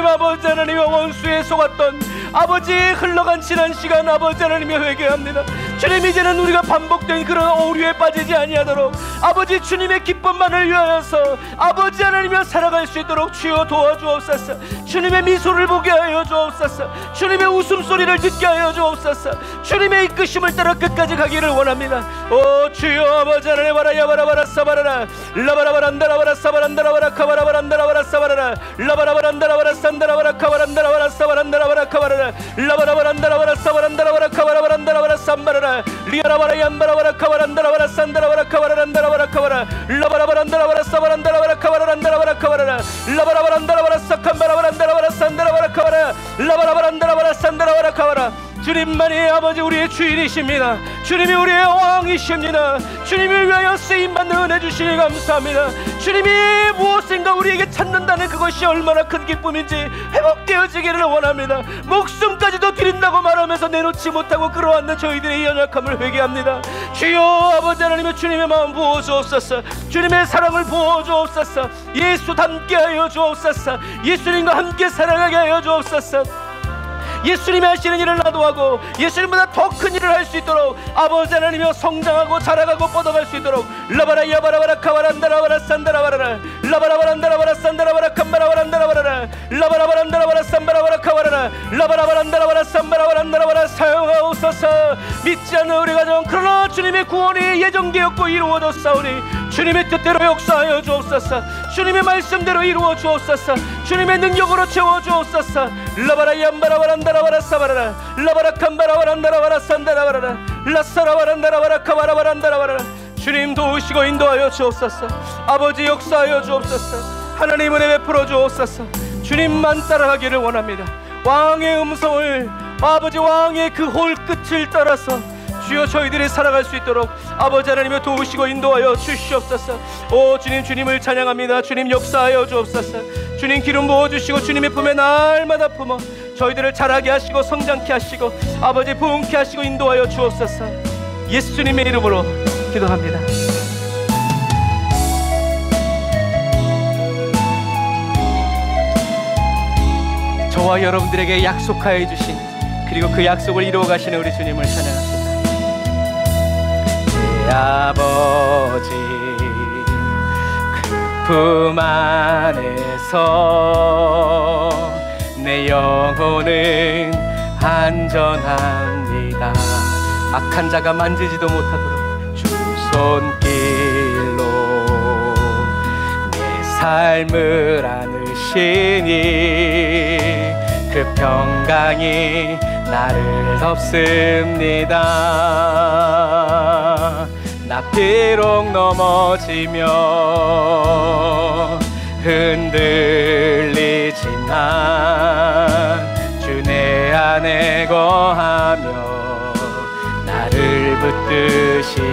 아버지 하나님의 원수에 속았던 아버지 흘러간 지난 시간 아버지 하나님의 회개합니다. 주님 이제는 우리가 반복된 그런 오류에 빠지지 아니하도록 아버지 주님의 기쁨만을 위하여서 아버지 하나님의 살아갈 수 있도록 주여 도와주옵소서. 주님의 미소를 보게 하여 주옵소서. 주님의 웃음소리를 듣게 하여 주옵소서. 주님의 이끄심을 따라 끝까지 가기를 원합니다. 오 주여 아버지 하나님 바라야바라바라 사바라라 라바라바란다라바라 사바란다라바라 카바라바란다라바라 사바라라 라바라바란다라바라 산다라바라 카바란다라바라 사바란다라바라 카바라라 라바라바란다라바라 사바란다라바라 카바라바란다라바라 삼바라라 리아라바라 얌바라바라 카바란다라바라 산다라바라 카바라란다라바라 카바라 라바라바란다라바라 사바란다라바라 카바라란다라바라 카바라라 라바라바란다라바라 사칸바라바란다라바라 산다라바라 카바라 라바라바란다라바라 산다라바라 카바라. 주님만이 아버지 우리의 주인이십니다. 주님이 우리의 왕이십니다. 주님을 위하여 쓰임받는 은혜 주시니 감사합니다. 주님이 무엇인가 우리에게 찾는다는 그것이 얼마나 큰 기쁨인지 회복되어지기를 원합니다. 목숨까지도 드린다고 말하면서 내놓지 못하고 끌어왔는 저희들의 연약함을 회개합니다. 주여 아버지 하나님의 주님의 마음 부어주옵소서. 주님의 사랑을 부어주옵소서. 예수 닮게 하여 주옵소서. 예수님과 함께 살아가게 하여 주옵소서. 예수님이 하시는 일을 나도 하고 예수님보다 더 큰 일을 할 수 있도록 아버지 하나님이여 성장하고 자라가고 뻗어갈 수 있도록 라바라 야바라바라 카바란다라바라 산다라바라라 라바라바란다라바라 산다라바라 캄바라바란다라바라라 라바라바란다라바라 산바라바라 카바라라 라바라바란다라바라 산바라바란다라바라 사용하옵소서. 믿지 않는 우리 가정 그러나 주님의 구원이 예정되었고 이루어졌사오니 주님의 뜻대로 역사하여 주옵소서. 주님의 말씀대로 이루어 주옵소서. 주님의 능력으로 채워 주옵소서. 라바라 얌바라바란다라바라 사바라라 라바라 캄바라바란다라바라 산다라바라라 라사라바란다라바라 카바라바란다라바라라. 주님 도우시고 인도하여 주옵소서. 아버지 역사하여 주옵소서. 하나님 은혜 베풀어 주옵소서. 주님만 따라가기를 원합니다. 왕의 음성을 아버지 왕의 그 홀 끝을 따라서 주여 저희들이 살아갈 수 있도록 아버지 하나님을 도우시고 인도하여 주시옵소서. 오 주님, 주님을 찬양합니다. 주님 역사하여 주옵소서. 주님 기름 부어주시고 주님의 품에 날마다 품어 저희들을 자라게 하시고 성장케 하시고 아버지 부흥케 하시고 인도하여 주옵소서. 예수님의 이름으로 기도합니다. 저와 여러분들에게 약속하여 주신 그리고 그 약속을 이루어 가시는 우리 주님을 찬양합니다. 아버지 그 품 안에서 내 영혼은 안전합니다. 악한 자가 만지지도 못하도록 주 손길로 내 삶을 안으시니 그 평강이 나를 덮습니다. 나 비록 넘어지며 흔들리지만 주 내 안에 거하며 붙드시니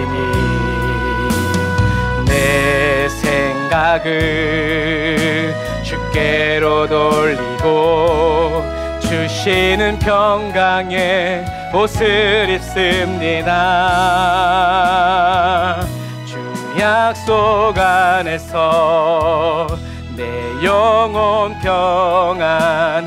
내 생각을 주께로 돌리고 주시는 평강의 옷을 입습니다. 주 약속 안에서 내 영혼 평안해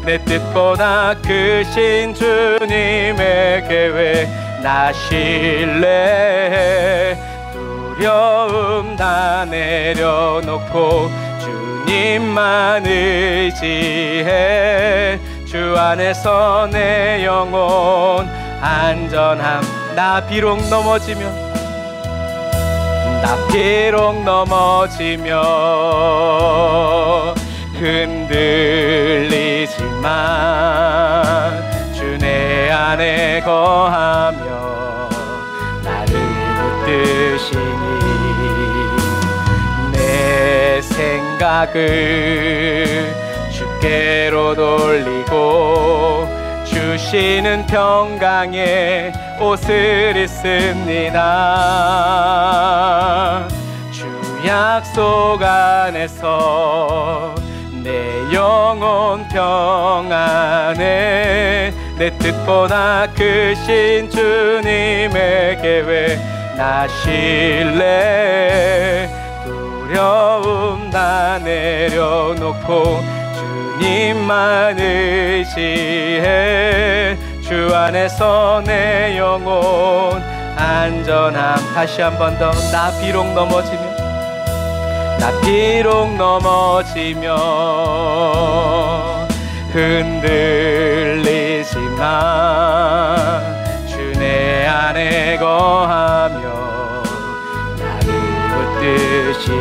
내 뜻보다 크신 주님의 계획 나 신뢰 두려움 다 내려놓고 주님만 의지해 주 안에서 내 영혼 안전함 나 비록 넘어지며 흔들리지만 주 내 안에 거하며 나를 붙드시니 내 생각을 주께로 돌리고 주시는 평강의 옷을 입습니다. 주 약속 안에서 내 영혼 평안해 내 뜻보다 크신 주님의 계획 나 신뢰 두려움 다 내려놓고 주님만 의지해 주 안에서 내 영혼 안전함 다시 한 번 더 나 비록 넘어지며 흔들리지만 주 내 안에 거하며 나를 붙드시니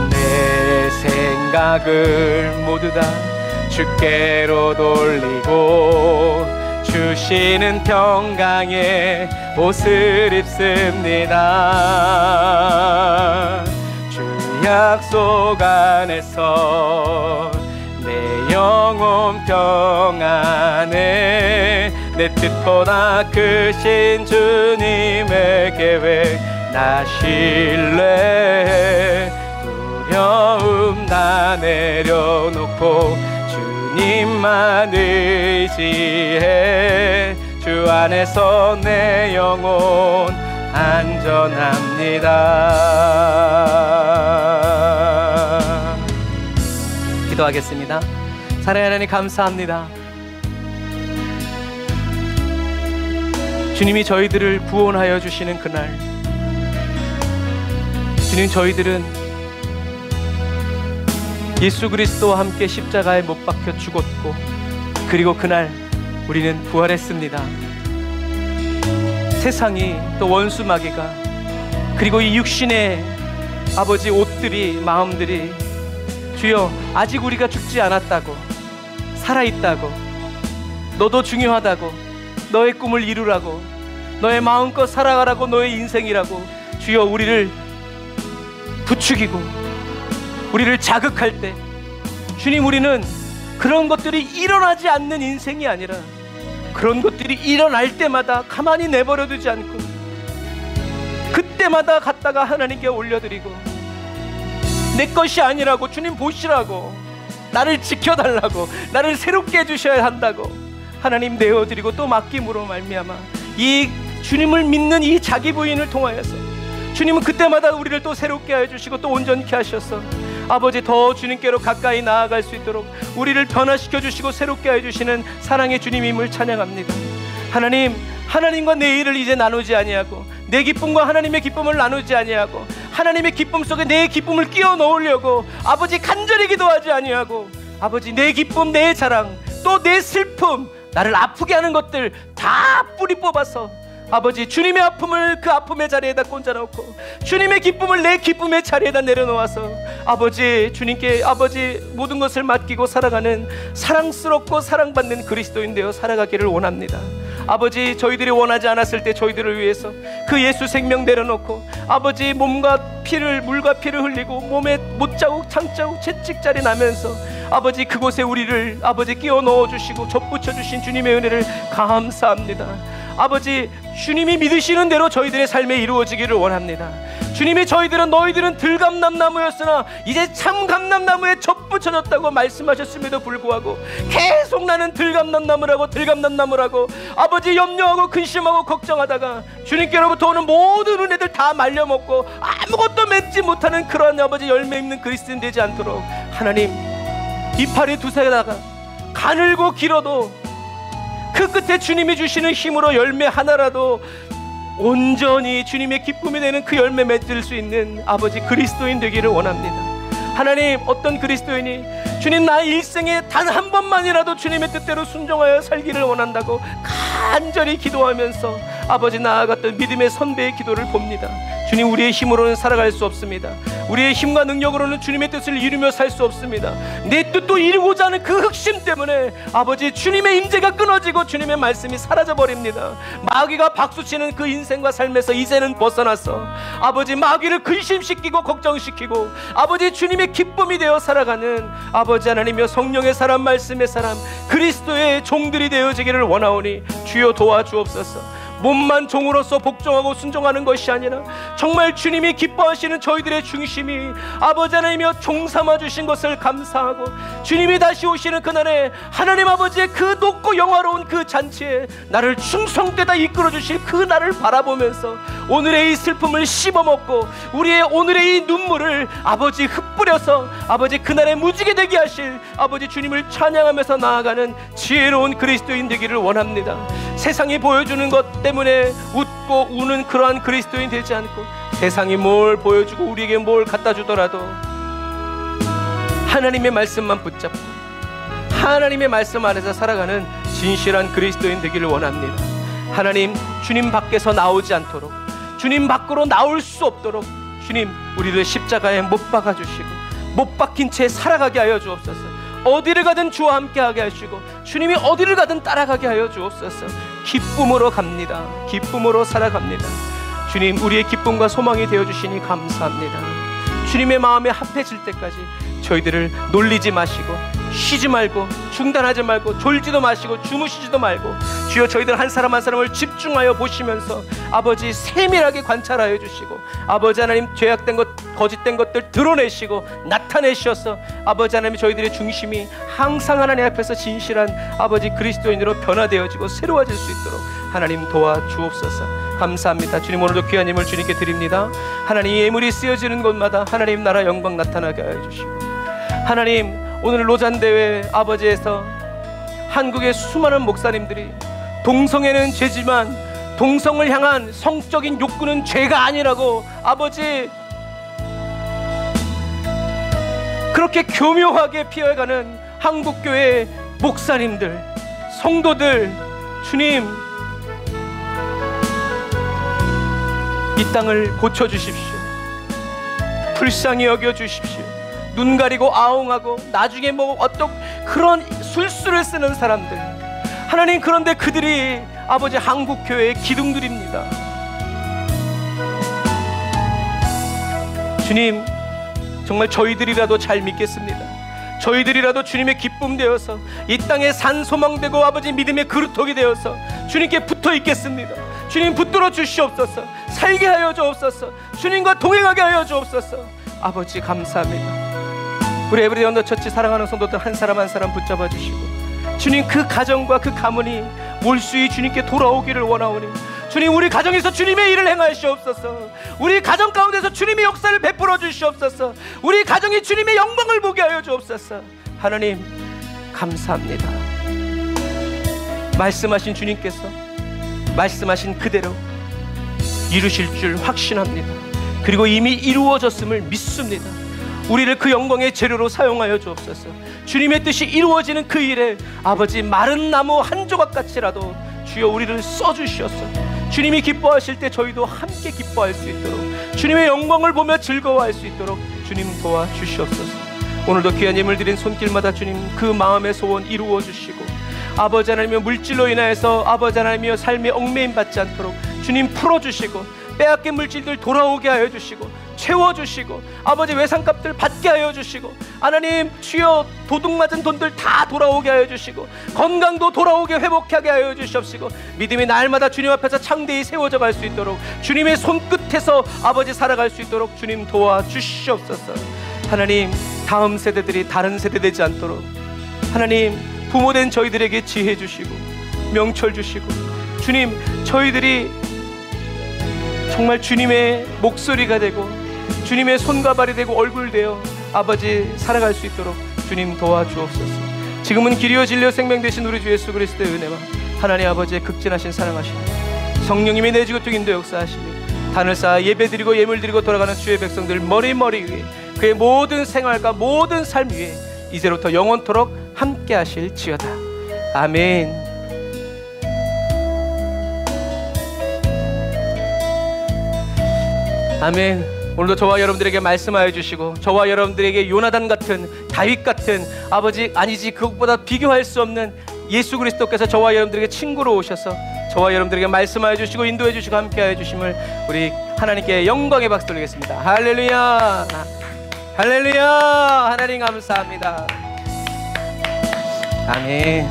내 생각을 모두 다 주께로 돌리고 주시는 평강의 옷을 입습니다. 주 약속 안에서 내 영혼 평안해 내 뜻보다 크신 주님의 계획 나 신뢰 두려움 다 내려놓고 주님만 의지해 주 안에서 내 영혼 안전합니다. 기도하겠습니다. 사랑하는 하나님 감사합니다. 주님이 저희들을 구원하여 주시는 그날 주님 저희들은 예수 그리스도와 함께 십자가에 못 박혀 죽었고 그리고 그날 우리는 부활했습니다. 세상이 또 원수 마귀가 그리고 이 육신의 아버지 옷들이 마음들이 주여 아직 우리가 죽지 않았다고 살아있다고 너도 중요하다고 너의 꿈을 이루라고 너의 마음껏 살아가라고 너의 인생이라고 주여 우리를 부추기고 우리를 자극할 때 주님 우리는 그런 것들이 일어나지 않는 인생이 아니라 그런 것들이 일어날 때마다 가만히 내버려두지 않고 그때마다 갔다가 하나님께 올려드리고 내 것이 아니라고 주님 보시라고 나를 지켜달라고 나를 새롭게 해주셔야 한다고 하나님 내어드리고 또 맡김으로 말미암아 이 주님을 믿는 이 자기 부인을 통하여서 주님은 그때마다 우리를 또 새롭게 해주시고 또 온전케 하셔서 아버지 더 주님께로 가까이 나아갈 수 있도록 우리를 변화시켜 주시고 새롭게 해주시는 사랑의 주님임을 찬양합니다. 하나님, 하나님과 내 일을 이제 나누지 아니하고 내 기쁨과 하나님의 기쁨을 나누지 아니하고 하나님의 기쁨 속에 내 기쁨을 끼워 넣으려고 아버지 간절히 기도하지 아니하고 아버지 내 기쁨, 내 자랑, 또 내 슬픔, 나를 아프게 하는 것들 다 뿌리 뽑아서 아버지 주님의 아픔을 그 아픔의 자리에다 꽂아놓고 주님의 기쁨을 내 기쁨의 자리에다 내려놓아서 아버지 주님께 아버지 모든 것을 맡기고 살아가는 사랑스럽고 사랑받는 그리스도인 되어 살아가기를 원합니다. 아버지 저희들이 원하지 않았을 때 저희들을 위해서 그 예수 생명 내려놓고 아버지 물과 피를 흘리고 몸에 못자국 창자국 채찍자리 나면서 아버지 그곳에 우리를 아버지 끼워 넣어주시고 접붙여주신 주님의 은혜를 감사합니다. 아버지 주님이 믿으시는 대로 저희들의 삶에 이루어지기를 원합니다. 주님이 너희들은 들감남나무였으나 이제 참 감남나무에 접붙여졌다고 말씀하셨음에도 불구하고 계속 나는 들감남나무라고 아버지 염려하고 근심하고 걱정하다가 주님께로부터 오는 모든 은혜들 다 말려먹고 아무것도 맺지 못하는 그러한 아버지 열매 있는 그리스도인 되지 않도록 하나님 이파리 두세다가 가늘고 길어도 그 끝에 주님이 주시는 힘으로 열매 하나라도 온전히 주님의 기쁨이 되는 그 열매 맺을 수 있는 아버지 그리스도인 되기를 원합니다. 하나님, 어떤 그리스도인이 주님 나 일생에 단 한 번만이라도 주님의 뜻대로 순종하여 살기를 원한다고 간절히 기도하면서 아버지 나아갔던 믿음의 선배의 기도를 봅니다. 주님, 우리의 힘으로는 살아갈 수 없습니다. 우리의 힘과 능력으로는 주님의 뜻을 이루며 살 수 없습니다. 내 뜻도 이루고자 하는 그 흑심 때문에 아버지 주님의 임재가 끊어지고 주님의 말씀이 사라져버립니다. 마귀가 박수치는 그 인생과 삶에서 이제는 벗어나서 아버지 마귀를 근심시키고 걱정시키고 아버지 주님의 기쁨이 되어 살아가는 아버지 하나님이여 성령의 사람, 말씀의 사람, 그리스도의 종들이 되어지기를 원하오니 주여 도와주옵소서. 몸만 종으로서 복종하고 순종하는 것이 아니라 정말 주님이 기뻐하시는 저희들의 중심이 아버지 하나님이여 종 삼아주신 것을 감사하고 주님이 다시 오시는 그날에 하나님 아버지의 그 높고 영화로운 그 잔치에 나를 충성되다 이끌어주실 그 날을 바라보면서 오늘의 이 슬픔을 씹어먹고 우리의 오늘의 이 눈물을 아버지 흩뿌려서 아버지 그날에 무지개 되게 하실 아버지 주님을 찬양하면서 나아가는 지혜로운 그리스도인 되기를 원합니다. 세상이 보여주는 것 때문에 웃고 우는 그러한 그리스도인 되지 않고 세상이 뭘 보여주고 우리에게 뭘 갖다 주더라도 하나님의 말씀만 붙잡고 하나님의 말씀 안에서 살아가는 진실한 그리스도인 되기를 원합니다. 하나님, 주님 밖에서 나오지 않도록, 주님 밖으로 나올 수 없도록 주님 우리를 십자가에 못 박아주시고 못 박힌 채 살아가게 하여 주옵소서. 어디를 가든 주와 함께하게 하시고 주님이 어디를 가든 따라가게 하여 주옵소서. 기쁨으로 갑니다. 기쁨으로 살아갑니다. 주님, 우리의 기쁨과 소망이 되어주시니 감사합니다. 주님의 마음에 합해질 때까지 저희들을 놀리지 마시고 쉬지 말고 중단하지 말고 졸지도 마시고 주무시지도 말고 주여 저희들 한 사람 한 사람을 집중하여 보시면서 아버지 세밀하게 관찰하여 주시고 아버지 하나님 죄악된 것 거짓된 것들 드러내시고 나타내셔서 아버지 하나님 저희들의 중심이 항상 하나님 앞에서 진실한 아버지 그리스도인으로 변화되어지고 새로워질 수 있도록 하나님 도와주옵소서. 감사합니다. 주님, 오늘도 귀한 힘을 주님께 드립니다. 하나님, 이 예물이 쓰여지는 곳마다 하나님 나라 영광 나타나게 하여 주시고 하나님, 오늘 로잔대회 아버지에서 한국의 수많은 목사님들이 동성애는 죄지만 동성을 향한 성적인 욕구는 죄가 아니라고 아버지 그렇게 교묘하게 피해가는 한국교회 목사님들, 성도들, 주님 이 땅을 고쳐주십시오. 불쌍히 여겨주십시오. 눈 가리고 아웅하고 나중에 뭐 어떤 그런 술수를 쓰는 사람들 하나님, 그런데 그들이 아버지 한국교회의 기둥들입니다. 주님, 정말 저희들이라도 잘 믿겠습니다. 저희들이라도 주님의 기쁨 되어서 이 땅에 산 소망되고 아버지 믿음의 그루터기 되어서 주님께 붙어 있겠습니다. 주님 붙들어 주시옵소서. 살게 하여 주옵소서. 주님과 동행하게 하여 주옵소서. 아버지 감사합니다. 우리 에브리데이 언더처치 사랑하는 성도들 한 사람 한 사람 붙잡아 주시고 주님 그 가정과 그 가문이 몰수히 주님께 돌아오기를 원하오니 주님 우리 가정에서 주님의 일을 행하시옵소서. 우리 가정 가운데서 주님의 역사를 베풀어 주시옵소서. 우리 가정이 주님의 영광을 보게 하여 주옵소서. 하나님 감사합니다. 말씀하신 주님께서 말씀하신 그대로 이루실 줄 확신합니다. 그리고 이미 이루어졌음을 믿습니다. 우리를 그 영광의 재료로 사용하여 주옵소서. 주님의 뜻이 이루어지는 그 일에 아버지 마른 나무 한 조각같이라도 주여 우리를 써주시옵소서. 주님이 기뻐하실 때 저희도 함께 기뻐할 수 있도록 주님의 영광을 보며 즐거워할 수 있도록 주님 도와주시옵소서. 오늘도 귀한 예물 드린 손길마다 주님 그 마음의 소원 이루어 주시고, 아버지 하나님이여 물질로 인하여서 아버지 하나님이여 삶에 얽매임 받지 않도록 주님 풀어주시고, 빼앗긴 물질들 돌아오게 하여 주시고, 채워주시고, 아버지 외상값들 받게 하여 주시고, 하나님 주여 도둑 맞은 돈들 다 돌아오게 하여 주시고, 건강도 돌아오게 회복하게 하여 주시옵시고, 믿음이 날마다 주님 앞에서 창대히 세워져 갈 수 있도록 주님의 손끝에서 아버지 살아갈 수 있도록 주님 도와주시옵소서. 하나님 다음 세대들이 다른 세대 되지 않도록 하나님 부모된 저희들에게 지혜 주시고 명철 주시고, 주님 저희들이 정말 주님의 목소리가 되고 주님의 손과 발이 되고 얼굴 되어 아버지 살아갈 수 있도록 주님 도와주옵소서. 지금은 길이요 진리요 생명 되신 우리 주 예수 그리스도의 은혜와 하나님 아버지의 극진하신 사랑하시며 성령님의 내주교통 인도 역사하시며 단을 쌓아 예배드리고 예물드리고 돌아가는 주의 백성들 머리 위에 그의 모든 생활과 모든 삶 위에 이제부터 영원토록 함께 하실지어다. 아멘. 아멘. 오늘도 저와 여러분들에게 말씀하여 주시고, 저와 여러분들에게 요나단 같은 다윗 같은 아버지 아니지 그것보다 비교할 수 없는 예수 그리스도께서 저와 여러분들에게 친구로 오셔서 저와 여러분들에게 말씀하여 주시고 인도해 주시고 함께하여 주심을 우리 하나님께 영광의 박수 돌리겠습니다. 할렐루야, 할렐루야. 하나님 감사합니다. 아멘.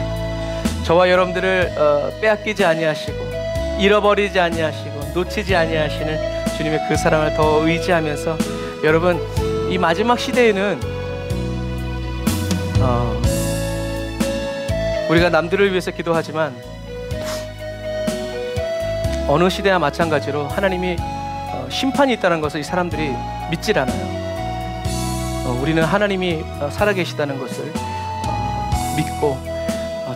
저와 여러분들을 빼앗기지 아니하시고 잃어버리지 아니하시고 놓치지 아니하시는 주님의 그 사랑을 더 의지하면서, 여러분 이 마지막 시대에는 우리가 남들을 위해서 기도하지만 어느 시대나 마찬가지로 하나님이 심판이 있다는 것을 이 사람들이 믿질 않아요. 우리는 하나님이 살아계시다는 것을 믿고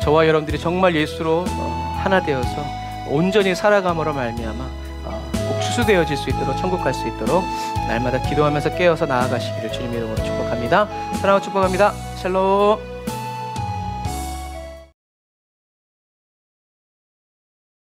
저와 여러분들이 정말 예수로 하나 되어서 온전히 살아감으로 말미암아 꼭 추수되어질 수 있도록 천국 갈 수 있도록 날마다 기도하면서 깨어서 나아가시기를 주님의 이름으로 축복합니다. 사랑하고 축복합니다. 샬롬.